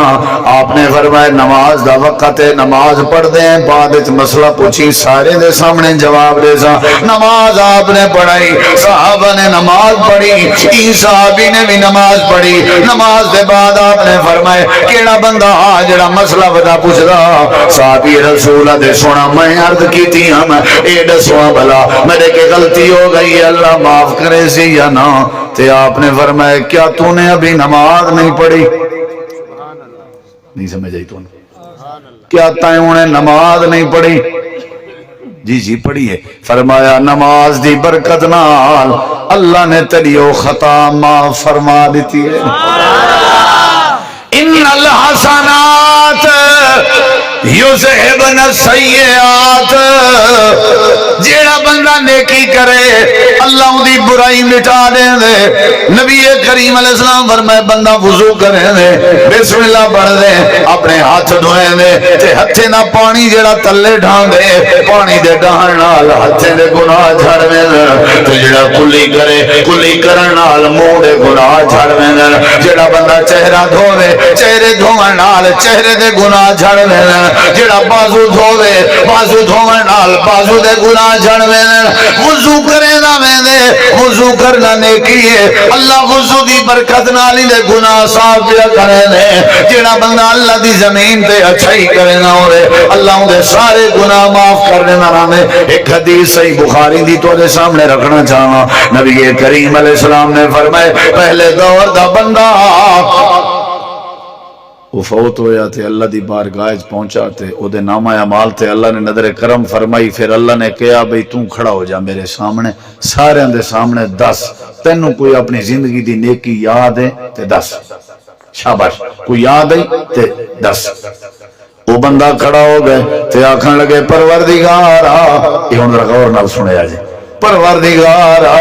آپ نے فرمایا نماز دا وقت ہے نماز پڑھ دیں بعد وچ مسئلہ پوچھی سارے دے سامنے جواب دے سا. نماز آپ نے پڑھائی صحابہ نے نماز پڑھی صحابی نے بھی نماز پڑھی. نماز دے بعد آپ نے فرمایا کیڑا بندہ جڑا مسئلہ بتا پوچھ رہا صحابی رسول دے سونا میں عرض کیتی ہم اے دسواں بھلا میرے کے غلطی ہو گئی اللہ معاف کرے سی یا نہ. تے آپ نے فرمایا کیا تو نے ابھی نماز نہیں پڑھی؟ نہیں سمجھ آئی تو نے کیا تائیں نے نماز نہیں پڑھی؟ جی جی پڑھی ہے. فرمایا نماز دی برکت نال اللہ نے تیری او خطا معاف فرما دیتی ہے. ان الحسنات یذہبن السیئات. جیڑا بندہ نیکی کرے اللہ ان دی برائی مٹا دیں دے. نبی کریم علیہ السلام فرمائے بندہ وضو کریں دے بسم اللہ پڑھ دے اپنے ہاتھ دھوئیں دے تے ہتھے نہ پانی جیڑا تلے ڈھان دے پانی دے ڈھان نال ہتھے دے گناہ جھڑویں دے. تے جیڑا کلی کرے کلی کرن نال منہ دے گناہ جھڑویں دے. جیڑا بندہ چہرہ دھوے چہرے دھوئن نال چہرے دے گناہ جھڑویں دے. جیڑا بازو دھوے بازو دھوئن نال بازو دے گناہ جھڑویں دے. وضو کرے نہ ویندے وضو کرنا نیکی ہے اللہ وضو دی برکت نال دے گناہ صاف پیا کرے دے. جیڑا بندہ اللہ دی زمین تے اچھائی کرے نہ ہوے اللہ دے سارے گناہ معاف کر دینا رہے. ایک حدیث صحیح بخاری دی تو دے سامنے رکھنا چاہاں. نبی کریم علیہ السلام نے فرمائے پہلے دور دا بندہ وہ فوت ہویا تھے اللہ دی بارگاہ پہنچا تے او دے نامہ اعمال تے اللہ نے نظر کرم فرمائی. پھر اللہ نے کہا بھئی تو کھڑا ہو جا میرے سامنے سارے دے سامنے دس تینوں کوئی اپنی زندگی دی نیکی یاد ہے تے دس. شاباش کوئی یاد ہے تے دس. وہ بندہ کھڑا ہو گئے تے آکھن لگے پروردگارا یہ ہن ذرا غور نال سنیا جی. پروردگارا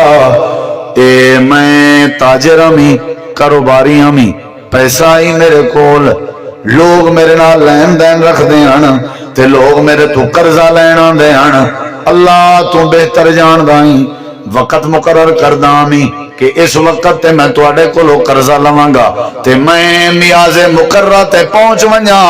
اے میں تاجر ہمی کاروباری ہمی پیسہ ہی میرے کول لوگ میرے نال لین دین رکھ دے ہن تے لوگ میرے تو قرضہ لینا دے ہن. اللہ تو بہتر جان دائیں وقت مقرر کر دامی کہ اس وقت تے میں تواڈے کولوں قرضہ لواں گا تے میں میاز مقررہ تے پہنچ ونجا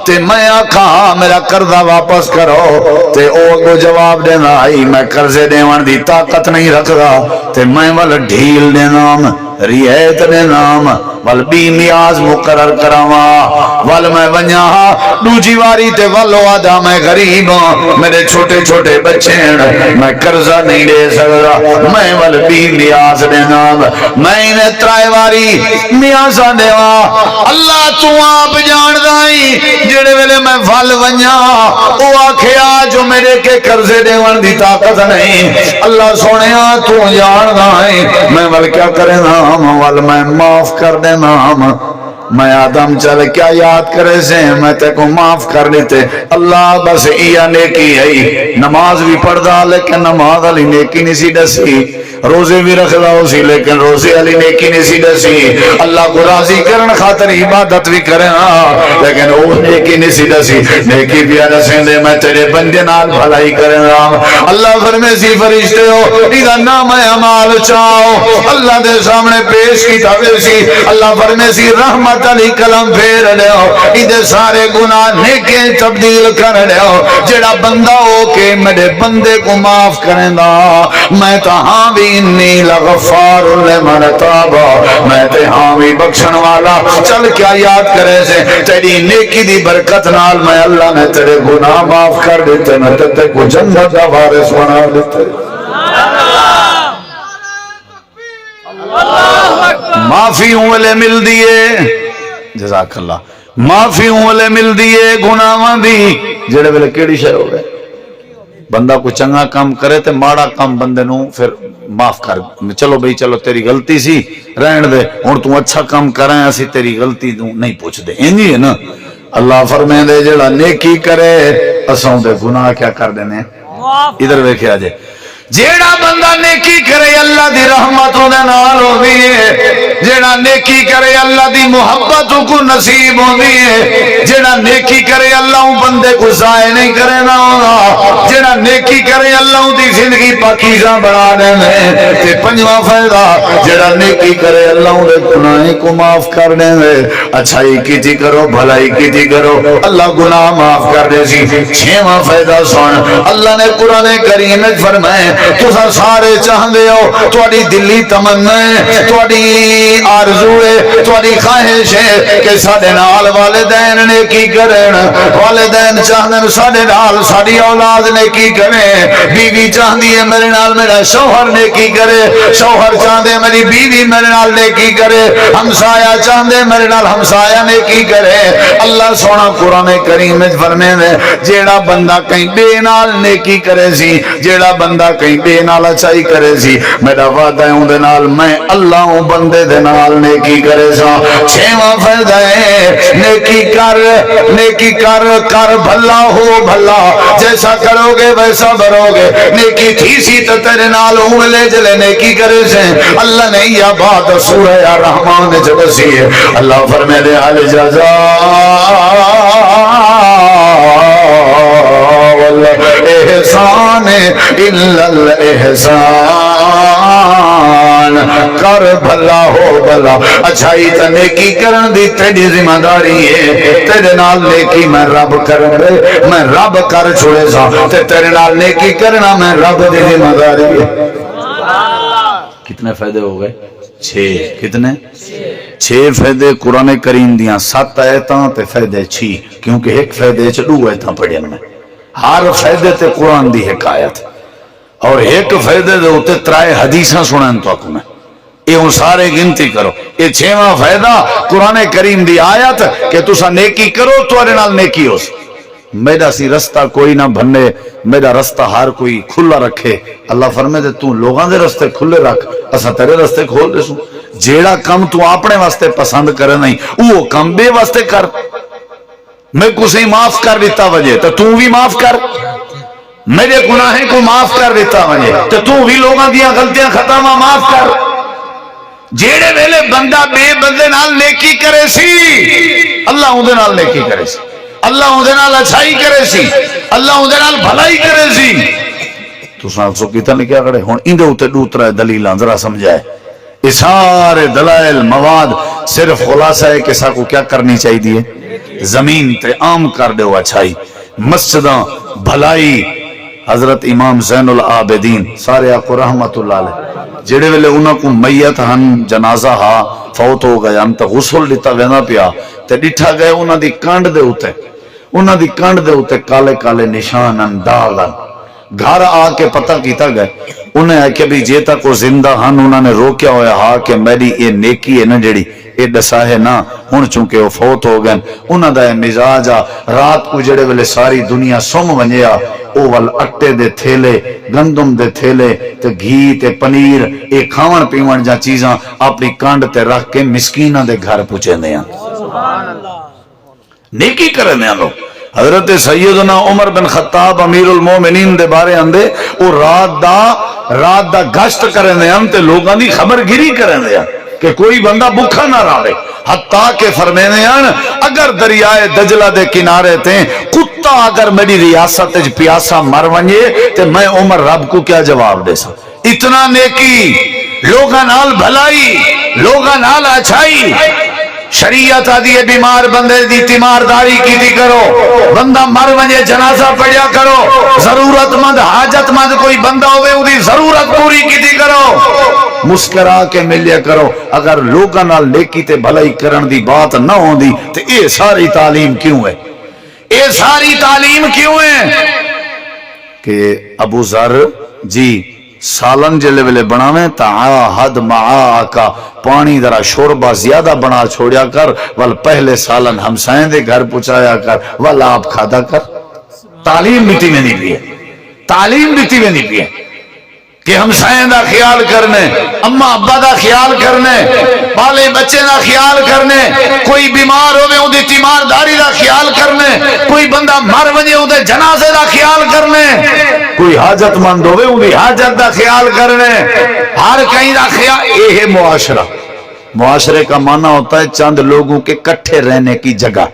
تے میں آکھاں میرا قرضہ واپس کرو تے او کو جواب دینا آئی میں قرضے دیوان دی طاقت نہیں رکھدا تے میں ول ڈھیل دینا ریت نے نام ول بی نیاز مقرر کراواں ول میں ونجا دوجی واری تے ولو آدھا میں غریب ہوں میرے چھوٹے چھوٹے بچے ہیں میں قرضہ نہیں دے سکتا میں ول بی نیاز نے نام میں انہیں ترائے واری نیازہ دیوا اللہ تو آپ جان دائی جڑے ویلے میں ول ونجا او آکھیا جو میرے کے قرضے دیوان دی طاقت نہیں اللہ سونیا تو جان دائی میں ول کیا کرے نام ول میں معاف کر دے نام میں آدم چل کیا یاد کرے سے میں تے کو معاف کر لیتے اللہ بس ایا نیکی ہے نماز بھی پڑھ دا لیکن نماز علی نیکی نہیں سی دسی روزے بھی رکھ دا اسی لیکن روزے علی نیکی نہیں سی دسی اللہ کو راضی کرن خاطر عبادت بھی کرے لیکن وہ نیکی نہیں سی دسی نیکی بھی دسیں دے میں تیرے بندے نال بھلائی کرے اللہ فرمے سی فرشتے ہو ادھا نام اعمال چاہو اللہ دے سامنے پیش کی تاوے سی اللہ فرمے سی رحمت علی کلم پھیر لے ہو ادھے سارے گناہ نیکیں تبدیل کر لے ہو جڑا بندہ ہو کہ میرے بندے کو معاف کریں دا میں تا ہاں بھی انی لغفار لمن تابا میں تے ہاں بھی بخشن والا چل کیا یاد کرے سے تیری نیکی دی برکت نال میں اللہ نے تیرے گناہ معاف کر دیتے میں تے کو جنت کا وارث بنا دیتے معافی اولے مل دیے جزاک اللہ معافی اولے مل دیے گناہاں دی جڑے ویلے کیڑی شے ہو گئے بندہ کو چنگا کام کرے تے ماڑا کام بندے نو پھر معاف کر چلو بھئی چلو تیری غلطی سی رہن دے ہن تو اچھا کام کریں اسی تیری غلطی نہیں پوچھ دے انجی ہے نا اللہ فرمائے دے جڑا نیکی کرے اساں دے گناہ کیا کر دینے ادھر ویکھیا جے جیڑا بندہ نیکی کرے اللہ دی رحمتوں دے نال ہوندی ہے جیڑا نیکی کرے اللہ دی محبتوں کو نصیب ہوندی ہے جیڑا نیکی کرے اللہ بندے کو ضائع نہیں کرے نہ ہوگا جیڑا نیکی کرے اللہ دی زندگی پاکیزہ بنا دے میں تے پنجواں فائدہ جیڑا نیکی کرے اللہ دے گناہ کو معاف کر دے اچھائی کیتی کرو بھلائی کیتی کرو اللہ گناہ معاف کر دے سی چھواں فائدہ سن اللہ نے قرآن کریم میں فرمائے تسا سارے چاہندے ہو تواڈی دلی تمنا ہے تواڈی آرزو ہے تواڈی خواہش ہے کہ ساڈے نال والدین نیکی کرن والدین چاہندے ساڈے نال ساڈی اولاد نیکی کرے بیوی چاہندی ہے میرے نال میرا شوہر نیکی کرے شوہر چاہندے میری بیوی میرے نال نیکی کرے ہمسایا چاہندے میرے نال ہمسایا نیکی کرے اللہ سونا قرآن کریم میں فرمائے جیڑا بندہ کہیں بے نال نیکی کرے سی جیڑا بندہ کہیں بے نال اچھائی کرے سی میرا وعدہ ہے ان دے نال میں اللہ ہوں بندے دے نال نیکی کرے سا چھواں فائدہ ہے نیکی کر کر بھلا ہو بھلا جیسا کرو گے ویسا بھرو گے نیکی تھی سی تو تیرے نال انگلے جلے نیکی کرے سے اللہ نے یہ بات سورہ الرحمن نے جب سی ہے اللہ فرمائے دے حال جزا احسان الا الاحسان کر بھلا ہو بھلا اچھائی تے نیکی کرن دی تیری ذمہ داری ہے تیرے نال نیکی میں رب کرن دے میں رب کر چھوڑے سا تے تیرے نال نیکی کرنا میں رب دی ذمہ داری ہے کتنے فائدے ہو گئے 6 کتنے 6 فائدے قرآن کریم دیاں 7 آیتاں تے فائدے 6 کیونکہ ایک فائدے چ 2 آیتاں پڑھن میں ہر فائدے تے قرآن دی حکایت اور ایک فائدے دے ہوتے 3 حدیثاں سنن تو اکو میں یہ سارے گنتی کرو یہ 6واں فائدہ قرآن کریم دی آیت کہ تسا نیکی کرو تو ارے نال نیکی ہو میرا سی رستہ کوئی نہ بھنے میرا رستہ ہر کوئی کھلا رکھے اللہ فرمائے دے تو لوگاں دے رستے کھلے رکھ اسا تیرے رستے کھول دے سوں جیڑا کم تو اپنے واسطے پسند کرے نہیں وہ کم بے واسطے کر میں کسے معاف کر دیتا وجہ تو بھی معاف کر میرے گناہیں کو معاف کر دیتا وجہ تو بھی لوگاں دیاں غلطیاں ختمہ معاف کر جیڑے ویلے بندہ بے بندے نال نیکی کرے سی اللہ اندے نال نیکی کرے سی اللہ اندے نال اچھائی کرے سی اللہ اندے نال بھلائی کرے سی تو سو کیتا نے کیا کرے ہون اندے ہوتے دوترا دلیل ذرا سمجھائے یہ سارے دلائل مواد صرف خلاصہ ہے کہ سا کو کیا کرنی چاہیے دیئے زمین تے عام کر دے ہو اچھائی مسجداں بھلائی حضرت امام زین العابدین سارے آقو رحمت اللہ علیہ جڑے ویلے انہاں کو میت ہن جنازہ ہا فوت ہو گیا ہن تے غسل دیتا ویندا پیا تے ڈٹھا گئے انہاں دی کانڈ دے اوتے کالے کالے نشان ان داغ ان گھر آ کے پتہ کیتا گئے انہیں ہے کہ بھی جے تک وہ زندہ ہن انہوں نے روکیا ہویا ہا کہ میری یہ نیکی ہے نا جڑی یہ دسا ہے نا ہن چونکہ وہ فوت ہو گئے انہوں دا مزاج آ رات کو جڑے ویلے ساری دنیا سم ونجیا او ول اٹے دے تھیلے گندم دے تھیلے تے گھی تے پنیر اے کھاون پیون جا چیزاں اپنی کانڈ تے رکھ کے مسکیناں دے گھر پہنچے ہیں نیکی کرنے لوگ حضرت سیدنا عمر بن خطاب امیر المومنین دے بارے اندے وہ رات دا گشت کرنے ہیں تے لوگاں دی خبر گیری کرنے ہیں کہ کوئی بندہ بھوکا نہ رہے حتیٰ کہ فرمینے ہیں اگر دریائے دجلہ دے کنارے تھے کتا اگر میری ریاست پیاسا مر ونجے تے میں عمر رب کو کیا جواب دے سا اتنا نیکی لوگاں نال بھلائی لوگاں نال اچھائی شریعت آدھی ہے بیمار بندے دی تیمارداری کی دی کرو بندہ مر ونجے جنازہ پڑھیا کرو ضرورت مند حاجت مند کوئی بندہ ہوئے اُدھی ضرورت پوری کی دی کرو مسکرا کے ملیا کرو اگر لوگاں نال نیکی تے بھلائی کرن دی بات نہ ہوں دی تو اے ساری تعلیم کیوں ہے اے ساری تعلیم کیوں ہے کہ ابو ذر جی سالن جلے ویلے بناویں تعاہد معا کا پانی ذرا شوربہ زیادہ بنا چھوڑیا کر ول پہلے سالن ہمسائیں دے گھر پہنچایا کر ول آپ کھادا کر تعلیم بیتی میں نہیں پیے تعلیم بیتی میں نہیں پیے کہ ہمسائیں دا خیال کرنے اماں ابا دا خیال کرنے بالے بچے دا خیال کرنے کوئی بیمار ہوئے ان دی تیمارداری دا خیال کرنے کوئی بندہ مر وجے ان دے جنازے دا خیال کرنے کوئی حاجت مند ہوئے ان دی حاجت دا خیال کرنے ہر کہیں دا خیال یہ ہے معاشرہ معاشرے کا معنی ہوتا ہے چند لوگوں کے کٹھے رہنے کی جگہ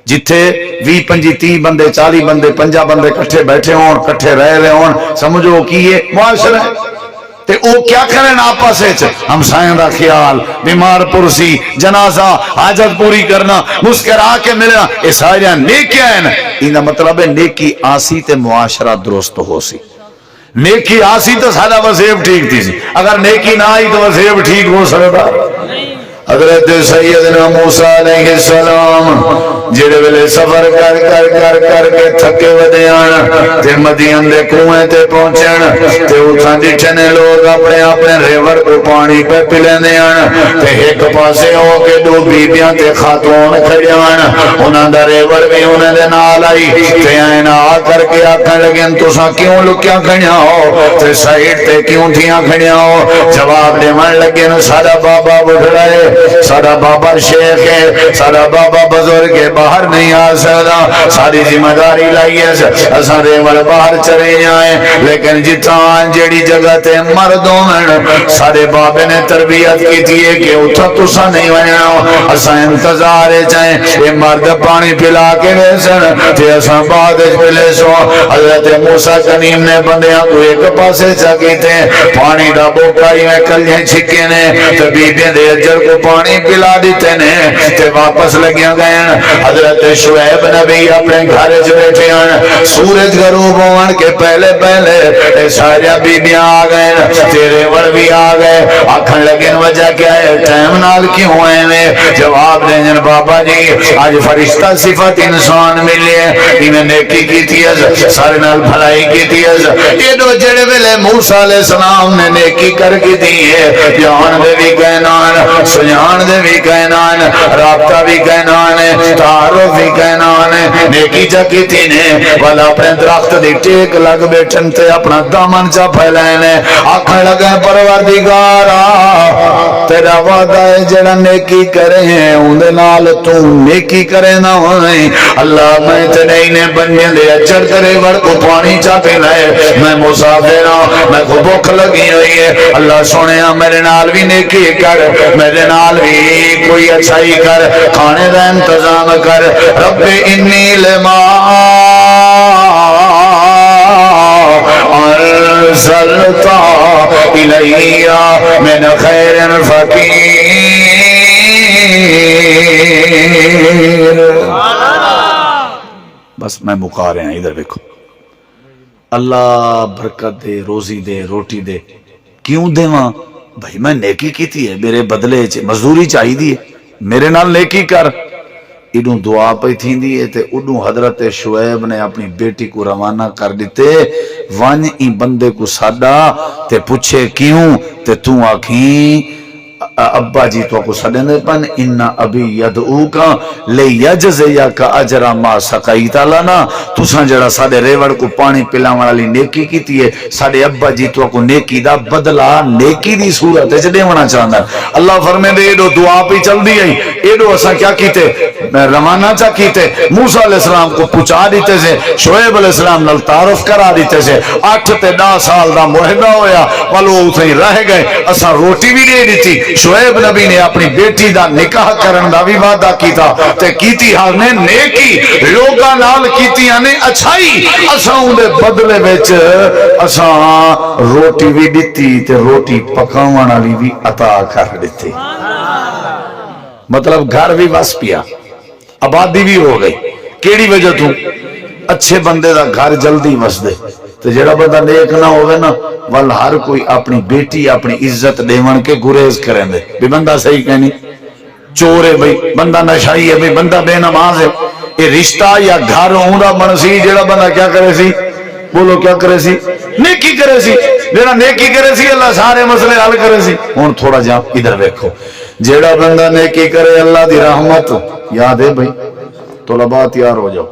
جتھے 20-25-30 بندے 40 بندے 50 بندے کٹھے بیٹھے ہون کٹھے رہے ہون سمجھو کی یہ معاشرہ ہے تے او کیا کریں آپس ہمسائیں دا خیال بیمار پرسی جنازہ حاجت پوری کرنا مسکرا کے ملنا یہ سارے نیکیاں ہیں انہا مطلب ہے نیکی آسی تے معاشرہ درست ہو سی نیکی آسی تو سارا وظیف ٹھیک تھی سی اگر نیکی نہ آئی تو وظیف ٹھیک ہو سکتا حضرت سیدنا موسیٰ علیہ السلام جڑے ویلے سفر کر کر کر کر کے تھکے ودے آن تے مدین دے کنویں تے پہنچن تے اتھاں ڈٹھنے لوگ اپنے اپنے ریور کو پانی پہ پلیندے آن تے ایک پاسے ہو کے دو بیبیاں تے خاتون کھڑے آن انہاں دا ریور بھی انہاں دے نال آئی تے آئین آ کر کے آکھن لگن تساں کیوں لکیاں کھڑیاں ہو تے سائیڈ تے کیوں تھیاں کھڑیاں ہو جواب دیون لگن سارا بابا بڑھ رہے سارا بابا شیخ ہے سارا بابا بزرگ ہے باہر نہیں آ سکتا ساری ذمہ داری لائیے سارے ول باہر چلے جائیں لیکن جتان جیڑی جگہ تے مردوں میں سارے بابے نے تربیت کی تھی کہ اتھا تسا نہیں ونیا اساں انتظار چاہیں یہ مرد پانی پلا کے ویسن تے اساں بعد پلے سو حضرت موسیٰ کنیم نے بندیاں کو ایک پاسے چاکی تھے پانی دا بوکائی میں کلیاں چھکے نے تے بیبیاں دے اجر کو پانی پلا دیتے نے تے واپس لگیاں گئے حضرت شعیب نبی اپنے گھر جو بیٹھے ہیں سورج غروب ہونے کے پہلے پہلے سارے بیبیاں آ گئے تیرے ور بھی آ گئے آکھن لگے وجہ کیا ہے ٹائم نال کیوں ہوئے میں جواب دیں بابا جی آج فرشتہ صفت انسان ملے انہیں نیکی کی تھی سارے نال بھلائی کی تھی یہ دو جڑے ویلے موسیٰ علیہ السلام نے نیکی کر کی دی ہے جان دے بھی کہنان سجان دے بھی کہنان رابطہ بھی کہنان تعارف بھی کہنان نیکی جا کی تھی نے والا اپنے درخت دی ٹیک لگ بیٹھن تے اپنا دامن چا پھیلائنے آکھن لگے پروردگارا تیرا وعدہ ہے جڑا نیکی کرے ہیں اندے نال تو نیکی کرے نہ ہوئیں اللہ میں تیرے انہیں بننے دے اچھر کرے ور کو پانی چا پھیلائے میں مسافر ہوں میں کو بھوک لگی ہوئی ہے اللہ سونے میرے نال بھی نیکی کر میرے نال بھی کوئی اچھائی کر کھانے دا انتظام کر رب انی لما ارسلتا الیہ من خیر فقیر بس میں مکا رہے ہیں ادھر دیکھو اللہ برکت دے روزی دے روٹی دے کیوں دیواں بھائی میں نیکی کیتی ہے میرے بدلے مزدوری چاہی دی ہے میرے نال نیکی کر ادوں دعا پئی تھیندی ہے تے ادوں حضرت شعیب نے اپنی بیٹی کو روانہ کر دیتے ون ای بندے کو ساڈا تے پوچھے کیوں تے تو آکھیں ابا جی تو کو سڈن پن ان ابی یدعوکا لیجزیک اجر ما سقیت لنا تساں جڑا ساڈے ریوڑ کو پانی پلاون والی نیکی کیتی ہے ساڈے ابا جی تو کو نیکی دا بدلہ نیکی دی صورت وچ دیونا چاہندا اللہ فرمائے ایڈو دعا پہ چلدی ہے ایڈو اساں کیا کیتے روانہ چا کیتے موسیٰ علیہ السلام کو پہنچا دیتے سے شعیب علیہ السلام نال تعارف کرا دیتے سے 8 تے 10 سال دا معاہدہ ہویا والو اتھے رہ گئے اساں روٹی بھی دے دیتی شعیب نبی نے اپنی بیٹی دا نکاح کرن دا بھی وعدہ کیتا تے کیتی ہاں نے نیکی لوگاں نال کیتیاں نے اچھائی اساں دے بدلے وچ اساں روٹی بھی دتی تے روٹی پکاون والی بھی عطا کر دتی مطلب گھر بھی وس پیا آبادی بھی ہو گئی کیڑی وجہ تو اچھے بندے دا گھر جلدی وس دے تو جڑا بندہ نیک نہ ہوئے نا وال ہر کوئی اپنی بیٹی اپنی عزت دیون کے گریز کریں دے بھی بندہ صحیح کہنی چور ہے بھئی بندہ نشائی ہے بھئی بندہ بے نماز ہے یہ رشتہ یا گھر ہوندا بنسی جڑا بندہ کیا کرے سی بولو کیا کرے سی نیکی کرے سی جڑا نیکی کرے سی اللہ سارے مسئلے حل کرے سی ہن تھوڑا جا ادھر دیکھو جڑا بندہ نیکی کرے اللہ دی رحمت یاد ہے بھئی طلباء تیار ہو جاؤ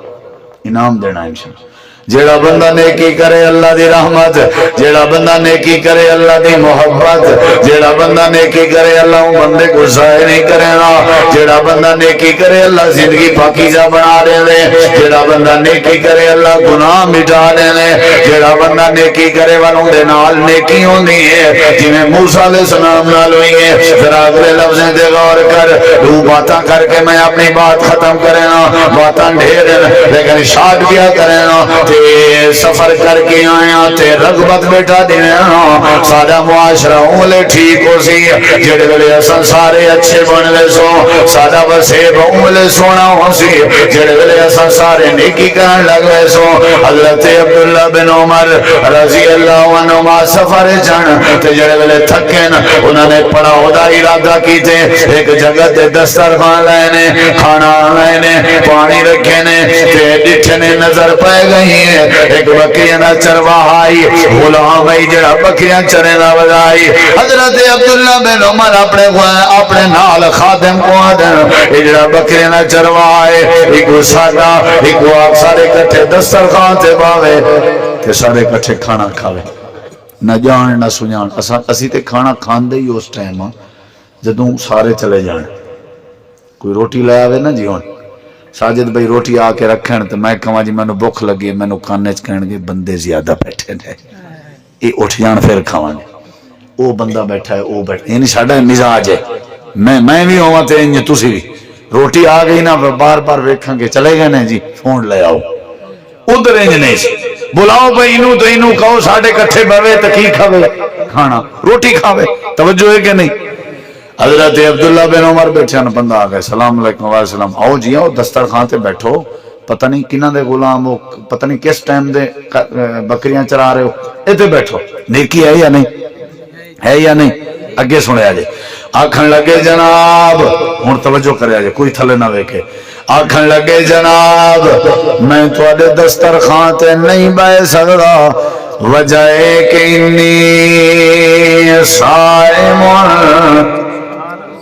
انعام دینا انشاءاللہ جیڑا بندہ نیکی کرے اللہ دی رحمت جیڑا بندہ نیکی کرے اللہ دی محبت جیڑا بندہ نیکی کرے اللہ بندے کو ضائع نہیں کرنا جیڑا بندہ نیکی کرے اللہ زندگی پاکیزہ بنا دے لے جیڑا بندہ نیکی کرے اللہ گناہ مٹا دے لے جیڑا بندہ نیکی کرے والوں دے نال نیکی ہوندی ہے جنہیں موسیٰ علیہ السلام نال ہوئی ہے ذرا اگلے لفظیں دے غور کر دو باتاں کر کے میں اپنی بات ختم کرنا باتاں ڈھیر لیکن شاٹ کیا کرنا سفر کر کے آیا تے رغبت بیٹھا دینا سارا معاشرہ اولے ٹھیک ہو سی جڑے ویلے اساں سارے اچھے بن لے سو سارا وسیب اولے سونا ہو سی جڑے ویلے اساں سارے نیکی کرن لگ لے سو حضرت عبداللہ بن عمر رضی اللہ عنہما سفر جان تے جڑے ویلے تھکن انہوں نے پڑاؤ دا ارادہ کیتے ایک جگہ تے دسترخوان لینے کھانا لینے پانی رکھے نے تے ڈٹھے نے نظر پہ گئی ایک بکریاں نہ چرواہائی غلام ہے جڑا بکریاں چرے نہ بجائی حضرت عبداللہ بن عمر اپنے نال خادم کو آدن جڑا بکریاں نہ چرواہے ایک سادہ ایک آگ سارے کٹھے دسترخوان تے باوے تے سارے کٹھے کھانا کھاوے نہ جان نہ سنجان اسی تے کھانا کھان دے ہی اس ٹائم جدوں سارے چلے جان کوئی روٹی لے آوے نا جی ہون ساجد بھائی روٹی آ کے رکھن تو میں کہاں جی مینوں بھوک لگی مینوں کھانے چ کہن گے بندے زیادہ بیٹھے نے یہ اٹھ جان پھر کھاواں او بندہ بیٹھا ہے او بیٹھا یعنی ساڈا مزاج ہے میں بھی ہوواں تے انج تسی بھی روٹی آ گئی نا بار بار ویکھاں گے چلے گئے نے جی فون لے آؤ ادھر انج نہیں سی بلاؤ بھائی انہوں تو انہوں کہو ساڈے کٹھے بوے تے کی کھاوے کھانا روٹی کھاوے توجہ ہے کہ نہیں حضرت عبداللہ بن عمر بیٹھے ہیں بندہ آ گئے سلام علیکم وعلیکم السلام آؤ جی آؤ دسترخوان تے بیٹھو پتہ نہیں کنہ دے غلام ہو پتہ نہیں کس ٹائم دے بکریاں چرا رہے ہو ایتھے بیٹھو نیکی ہے یا نہیں ہے یا نہیں اگے سنے آجے آکھن لگے جناب ہن توجہ کرے آجے کوئی تھلے نہ ویکھے آکھن لگے جناب میں تواڈے دسترخوان تے نہیں بیٹھ سکدا وجہ کہ انی صائم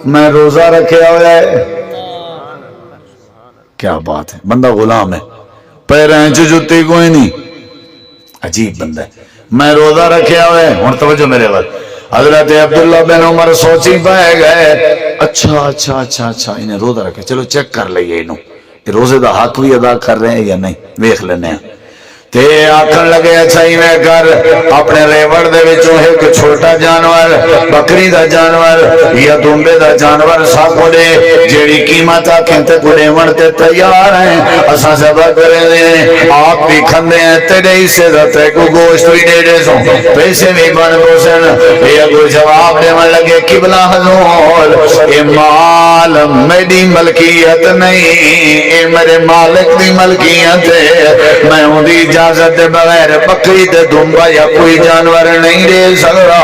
میں روزہ رکھے ہوا ہے کیا بات ہے بندہ غلام ہے پیریں چ جُتی کوئی نہیں عجیب بندہ ہے میں روزہ رکھے ہوا ہے ہن توجہ میرے وال حضرت عبداللہ بن عمر سوچی پائے گئے اچھا انہیں روزہ رکھے چلو چیک کر لئیے انہوں یہ روزے دا حق بھی ادا کر رہے ہیں یا نہیں ویکھ لینے ہیں تے آکھن لگے اچھا ہی میں کر اپنے ریوڑ دے وچوں ایک چھوٹا جانور بکری دا جانور یا دمبے دا جانور ساکو دے جیڑی قیمت آکھیں تے کو دیون تے تیار ہیں اساں سبا کرے دے آپ بھی کھندے ہیں تیرے حصے دا تے کو گوشت بھی دے دے سو پیسے بھی بن بوسن یہ کوئی جواب دے من لگے قبلہ حضور اے مال میری ملکیت نہیں اے میرے مالک دی ملکیت ہے میں ہوں دی اجازت دے بغیر بکری تے دمبا یا کوئی جانور نہیں دے سکتا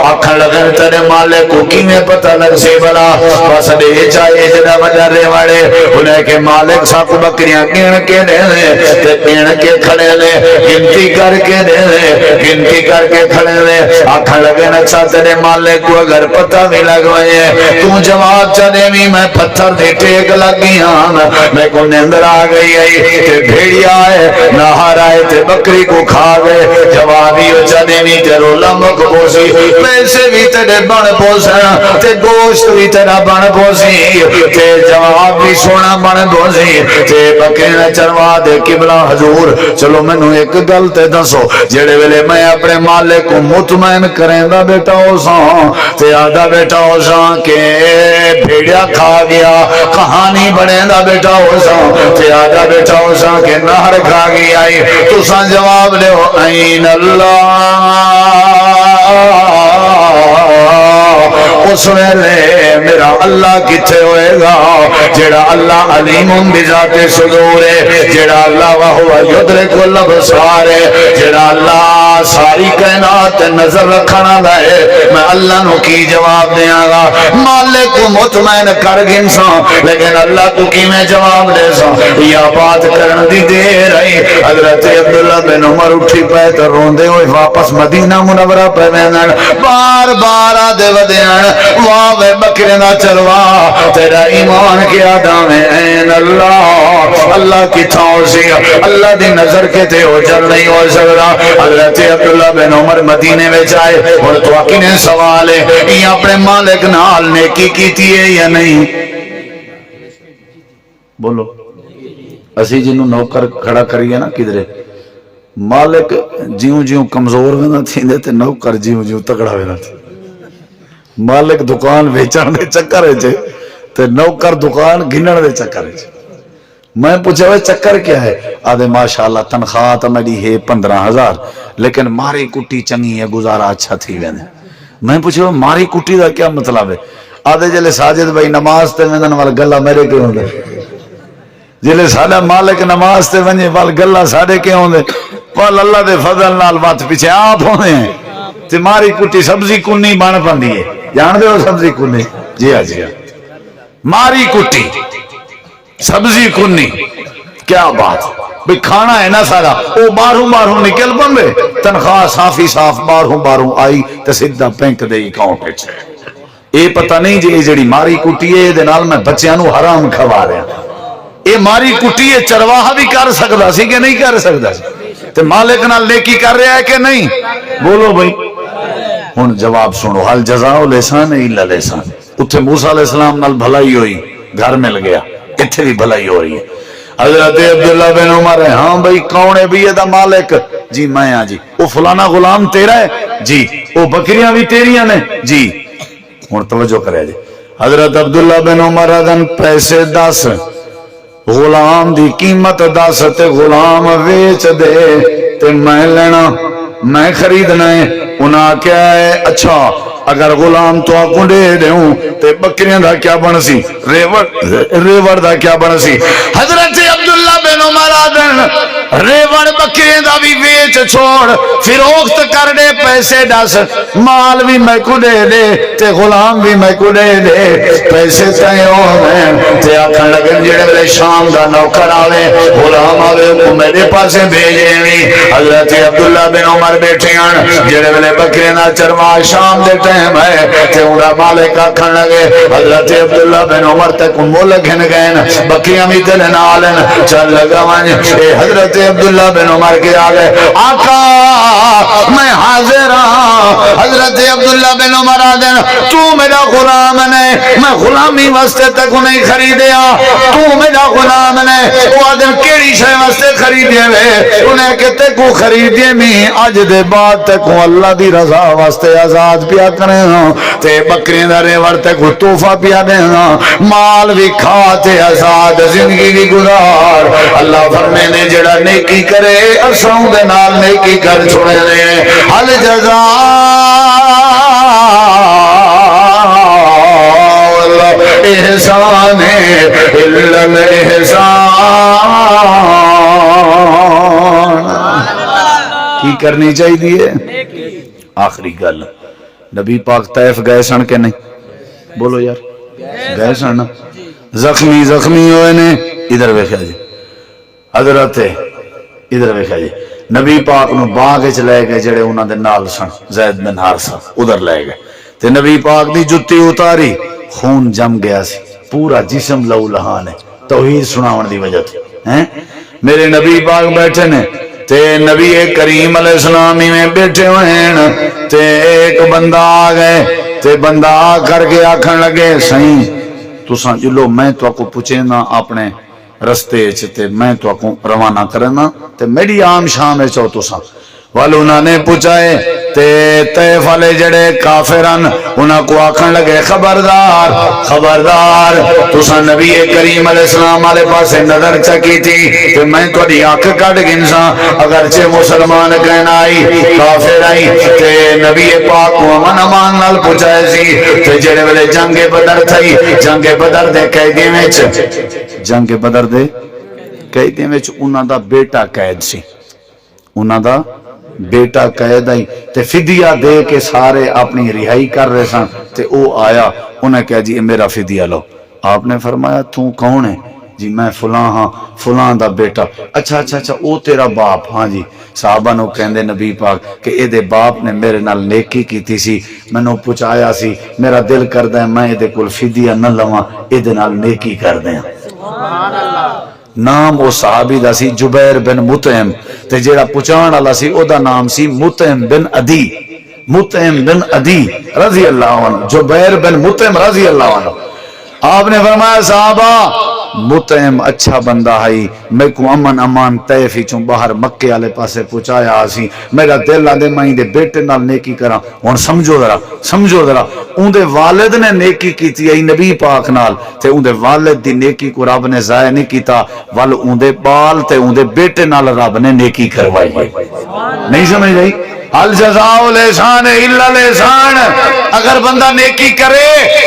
آکھن لگن تیرے مالک کو کیویں پتہ لگ سی بلا بس دے چاہے جڑا وڈا ریواڑے انہیں کہ مالک سب بکریاں گن کے دے تے گن کے کھڑے لے گنتی کر کے دے گنتی کر کے کھڑے لے آکھن لگن اچھا تیرے مالک کو اگر پتہ بھی لگ گئے تو جواب چلے بھی میں پتھر دے ٹیک لگی ہاں میں کو نیندر آ گئی ہے تے بھیڑیا ہے نہار آئے تے بکری کو کھا گئے جواب ہی چلے بھی تیرو لمک بوسی پیسے بھی تیرے بن بوسن تے گوشت بھی تیرا بن بوسی تے جواب بھی سونا بن بوسی تے بکری نے چروا دے قبلہ حضور چلو میں نو ایک گل تے دسو جڑے ویلے میں اپنے مالک کو مطمئن کریں دا بیٹا ہو ساں تے آدھا بیٹا ہو ساں کہ بھیڑیا کھا گیا کہانی بنے دا بیٹا ہو ساں تے آدھا بیٹا ہو ساں کہ نہر کھا گیا تو ساں جواب لے ہو این اللہ اس ویلے میرا اللہ کتھے ہوئے گا جڑا اللہ علیم بذات صدور ہے جڑا اللہ وہو یدرک الابصار ہے جڑا اللہ ساری کائنات نظر رکھنا ہے میں اللہ نو کی جواب دیاں گا مالک کو مطمئن کر گنساں لیکن اللہ کو کی میں جواب دے ساں یا بات کرن دی دیر آئی حضرت عبداللہ بن عمر اٹھی پہ تو روندے ہوئے واپس مدینہ منورہ پہ وینن بار بار آدھے ودیان واہ بکرے نہ چلوا تیرا ایمان کیا دامے این اللہ اللہ کی تھاؤ سی اللہ دی نظر کے تے ہو جل نہیں ہو سکتا حضرت عبداللہ بن عمر مدینے میں جائے اور تو اکینے سوال ہے یہ اپنے مالک نال نیکی کیتی ہے یا نہیں بولو اسی جنہوں نوکر کھڑا کریے نا کدھرے مالک جیوں جیوں کمزور ہونا تھی تے نوکر جیوں جیوں تگڑا ہونا تھی مالک دکان بیچن دے چکر ہے تے نوکر دکان گنن دے چکر ہے میں پوچھا ہوئے چکر کیا ہے آدھے ماشاءاللہ تنخواہ تو میری ہے 15,000 لیکن ماری کٹی چنگی ہے گزارا اچھا تھی وینے میں پوچھا ہوئے ماری کٹی دا کیا مطلب ہے آدھے جلے ساجد بھائی نماز تے ویندن والا گلہ میرے کے ہوں دے جلے ساڑا مالک نماز تے ونجے وال گلہ ساڑے کے ہوں دے وال اللہ دے فضل نال بات پیچھے آپ ہونے ہیں تے ماری کٹی سبزی کنی بان پندی ہے جان دے ہو سبزی کنی جی ہاں جی ہاں ماری کٹی سبزی کنی کیا بات بھی کھانا ہے نا سارا او باہروں نکل بندے تنخواہ صافی صاف باہروں آئی تے سیدھا بینک دے اکاؤنٹ وچ اے پتہ نہیں جی جڑی ماری کٹی ہے دے نال میں بچیاں نو حرام کھوا رہا اے ماری کٹی ہے چرواہا بھی کر سکدا سی کہ نہیں کر سکدا سی تے مالک نال نیکی کر رہا ہے کہ نہیں بولو بھائی ہن جواب سنو حل جزاء الاحسان الا الاحسان اتھے موسیٰ علیہ السلام نال بھلائی ہوئی گھر مل گیا اتھے بھی بھلائی ہو رہی ہے حضرت عبداللہ بن عمر ہے ہاں بھائی کون ہے بھی دا مالک جی میں ہاں جی وہ فلانا غلام تیرا ہے جی وہ بکریاں بھی تیریاں نے جی ہن توجہ کرے جی حضرت عبداللہ بن عمر ادن پیسے 10 غلام دی قیمت 10 تے غلام ویچ دے تے میں لینا میں خریدنا ہے انہاں کیا ہے اچھا اگر غلام تو آکوں دے ہوں تے بکریاں دا کیا بن سی ریوڑ دا کیا بن سی حضرت عبداللہ بن عمر آدن ریوڑ بکریاں دا بھی ویچ چھوڑ فروخت کر دے پیسے 10 مال بھی میں کو دے تے غلام بھی میں کو دے پیسے تائیں ہوئے تے آکھن لگن جڑے بلے شام دا نوکر آوے غلام آوے کو میرے پاسے بھیجے بھی حضرت عبداللہ بن عمر بیٹھے ہیں جڑے بلے بکریاں دا چروا شام دے ٹائم ہے تے انہا مالک آکھن لگے حضرت عبداللہ بن عمر تک مول گھن گئے بکریاں بھی دل نالن چل لگا وانج حضرت عبداللہ بن عمر کے آگے آقا میں حاضر ہاں حضرت عبداللہ بن عمر آدن تو میرا غلام نے میں غلامی واسطے تک نہیں خریدیا تو میرا غلام نے وہ آدن کیڑی شے واسطے خریدے ہوئے انہیں کہتے کو خریدے میں آج دے بعد تک اللہ دی رضا واسطے آزاد پیا کرے ہاں تے بکرین دارے ورتے کو توفہ پیا دے ہاں مال بھی کھاتے آزاد زندگی بھی گزار اللہ فرمے نے جڑا نیکی کرے ارسوں دے نال نیکی کر چھوڑے دے حل جزا احسان الا الاحسان کرنی چاہیے؟ آخری گل، نبی پاک طائف گئے سن کہ نہیں؟ بولو یار، گئے سن، زخمی ہوئے نے، ادھر ویکھا جی حضرت ادھر ویکھا جی نبی پاک نو باغ وچ لے گئے جڑے انہاں دے نال سن زید بن حارثہ، ادھر لے گئے تے نبی پاک دی جُتی اتاری، خون جم گیا سی، پورا جسم لہو لہان ہے توحید سناون دی وجہ تے ہیں۔ میرے نبی پاک بیٹھے نے تے نبی کریم علیہ السلام میں بیٹھے ہوئے ہیں تے ایک بندہ آ گئے تے بندہ آ کر کے آکھن لگے سائیں تساں جلو میں تو کو پوچھنا اپنے رستے تے میں تو کو روانہ کرنا تے میری عام شام ہے چو تساں والو انہوں نے پوچھائے تے طیف والے جڑے کافران انہاں کو آکھن لگے خبردار خبردار تساں نبی کریم علیہ السلام والے پاس نظر چکی تھی تے میں تہاڈی اکھ کڈ گنساں اگرچہ مسلمان کہنا آئی کافر آئی تے نبی پاک کو امن امان نال پوچھائے سی تے جڑے ویلے جنگ بدر تھئی جنگ بدر دے قیدی وچ جنگ بدر دے قیدی وچ انہاں دا بیٹا قید سی، انہاں دا بیٹا قید آئی تے فدیہ دے کے سارے اپنی رہائی کر رہے سن تے او آیا انہیں کہا جی میرا فدیہ لو، آپ نے فرمایا تو کون ہے؟ جی میں فلاں ہاں فلاں دا بیٹا، اچھا او تیرا باپ؟ ہاں جی۔ صحابہ نو کہندے نبی پاک کہ اے دے باپ نے میرے نال نیکی کیتی سی، میں نو پچایا سی، میرا دل کردہ ہے میں اے دے کول فدیہ نہ لواں، اے دے نال نیکی کر دیں۔ سبحان اللہ۔ نام او صحابی دا سی جبیر بن مطعم تے جیڑا پچان والا سی او دا نام سی مطعم بن عدی، مطعم بن عدی رضی اللہ عنہ، جبیر بن مطعم رضی اللہ عنہ۔ آپ نے فرمایا صحابہ مطعم اچھا بندہ ہے، میں کو امن امان طیف ہی چوں باہر مکے والے پاسے پہنچایا سی، میرا دل آدے میں دے بیٹے نال نیکی کراں۔ ہن سمجھو ذرا اون دے والد نے نیکی کیتی ہے نبی پاک نال تے اون دے والد دی نیکی کو رب نے ضائع نہیں کیتا، ول اون دے بال تے اون دے بیٹے نال رب نے نیکی کروائی ہے۔ نہیں سمجھ رہی؟ حل جزاء الاحسان الا الاحسان، اگر بندہ نیکی کرے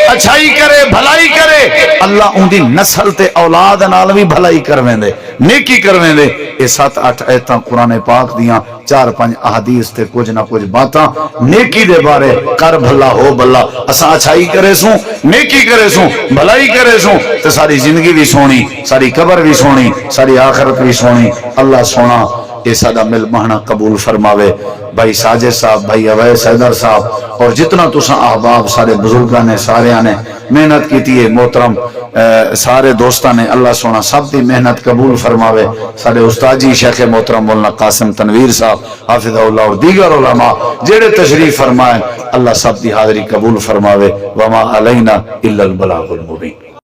اچھائی کرے بھلائی کرے اللہ ان دی نسل تے اولاد نال بھی بھلائی کرویں دے نیکی کرویں دے۔ یہ 7-8 ایتاں قرآن پاک دیاں 4-5 احادیث تے کچھ نہ کچھ باتاں نیکی دے بارے، کر بھلا ہو بھلا، اساں اچھائی کرے سوں نیکی کرے سوں بھلائی کرے سوں تے ساری زندگی بھی سونی، ساری قبر بھی سونی، ساری آخرت بھی سونی۔ اللہ سونا یہ سادہ مل مہنا قبول فرماوے۔ بھائی ساجد صاحب، بھائی اویس حیدر صاحب اور جتنا تساں احباب سارے بزرگاں نے سارے نے محنت کیتی ہے، محترم سارے دوستاں نے، اللہ سونا سب دی محنت قبول فرماوے۔ سارے استاد جی شیخ محترم مولانا قاسم تنویر صاحب حافظہ اللہ اور دیگر علماء جڑے تشریف فرمائے اللہ سب دی حاضری قبول فرماوے۔ وما علینا الا البلاغ المبین۔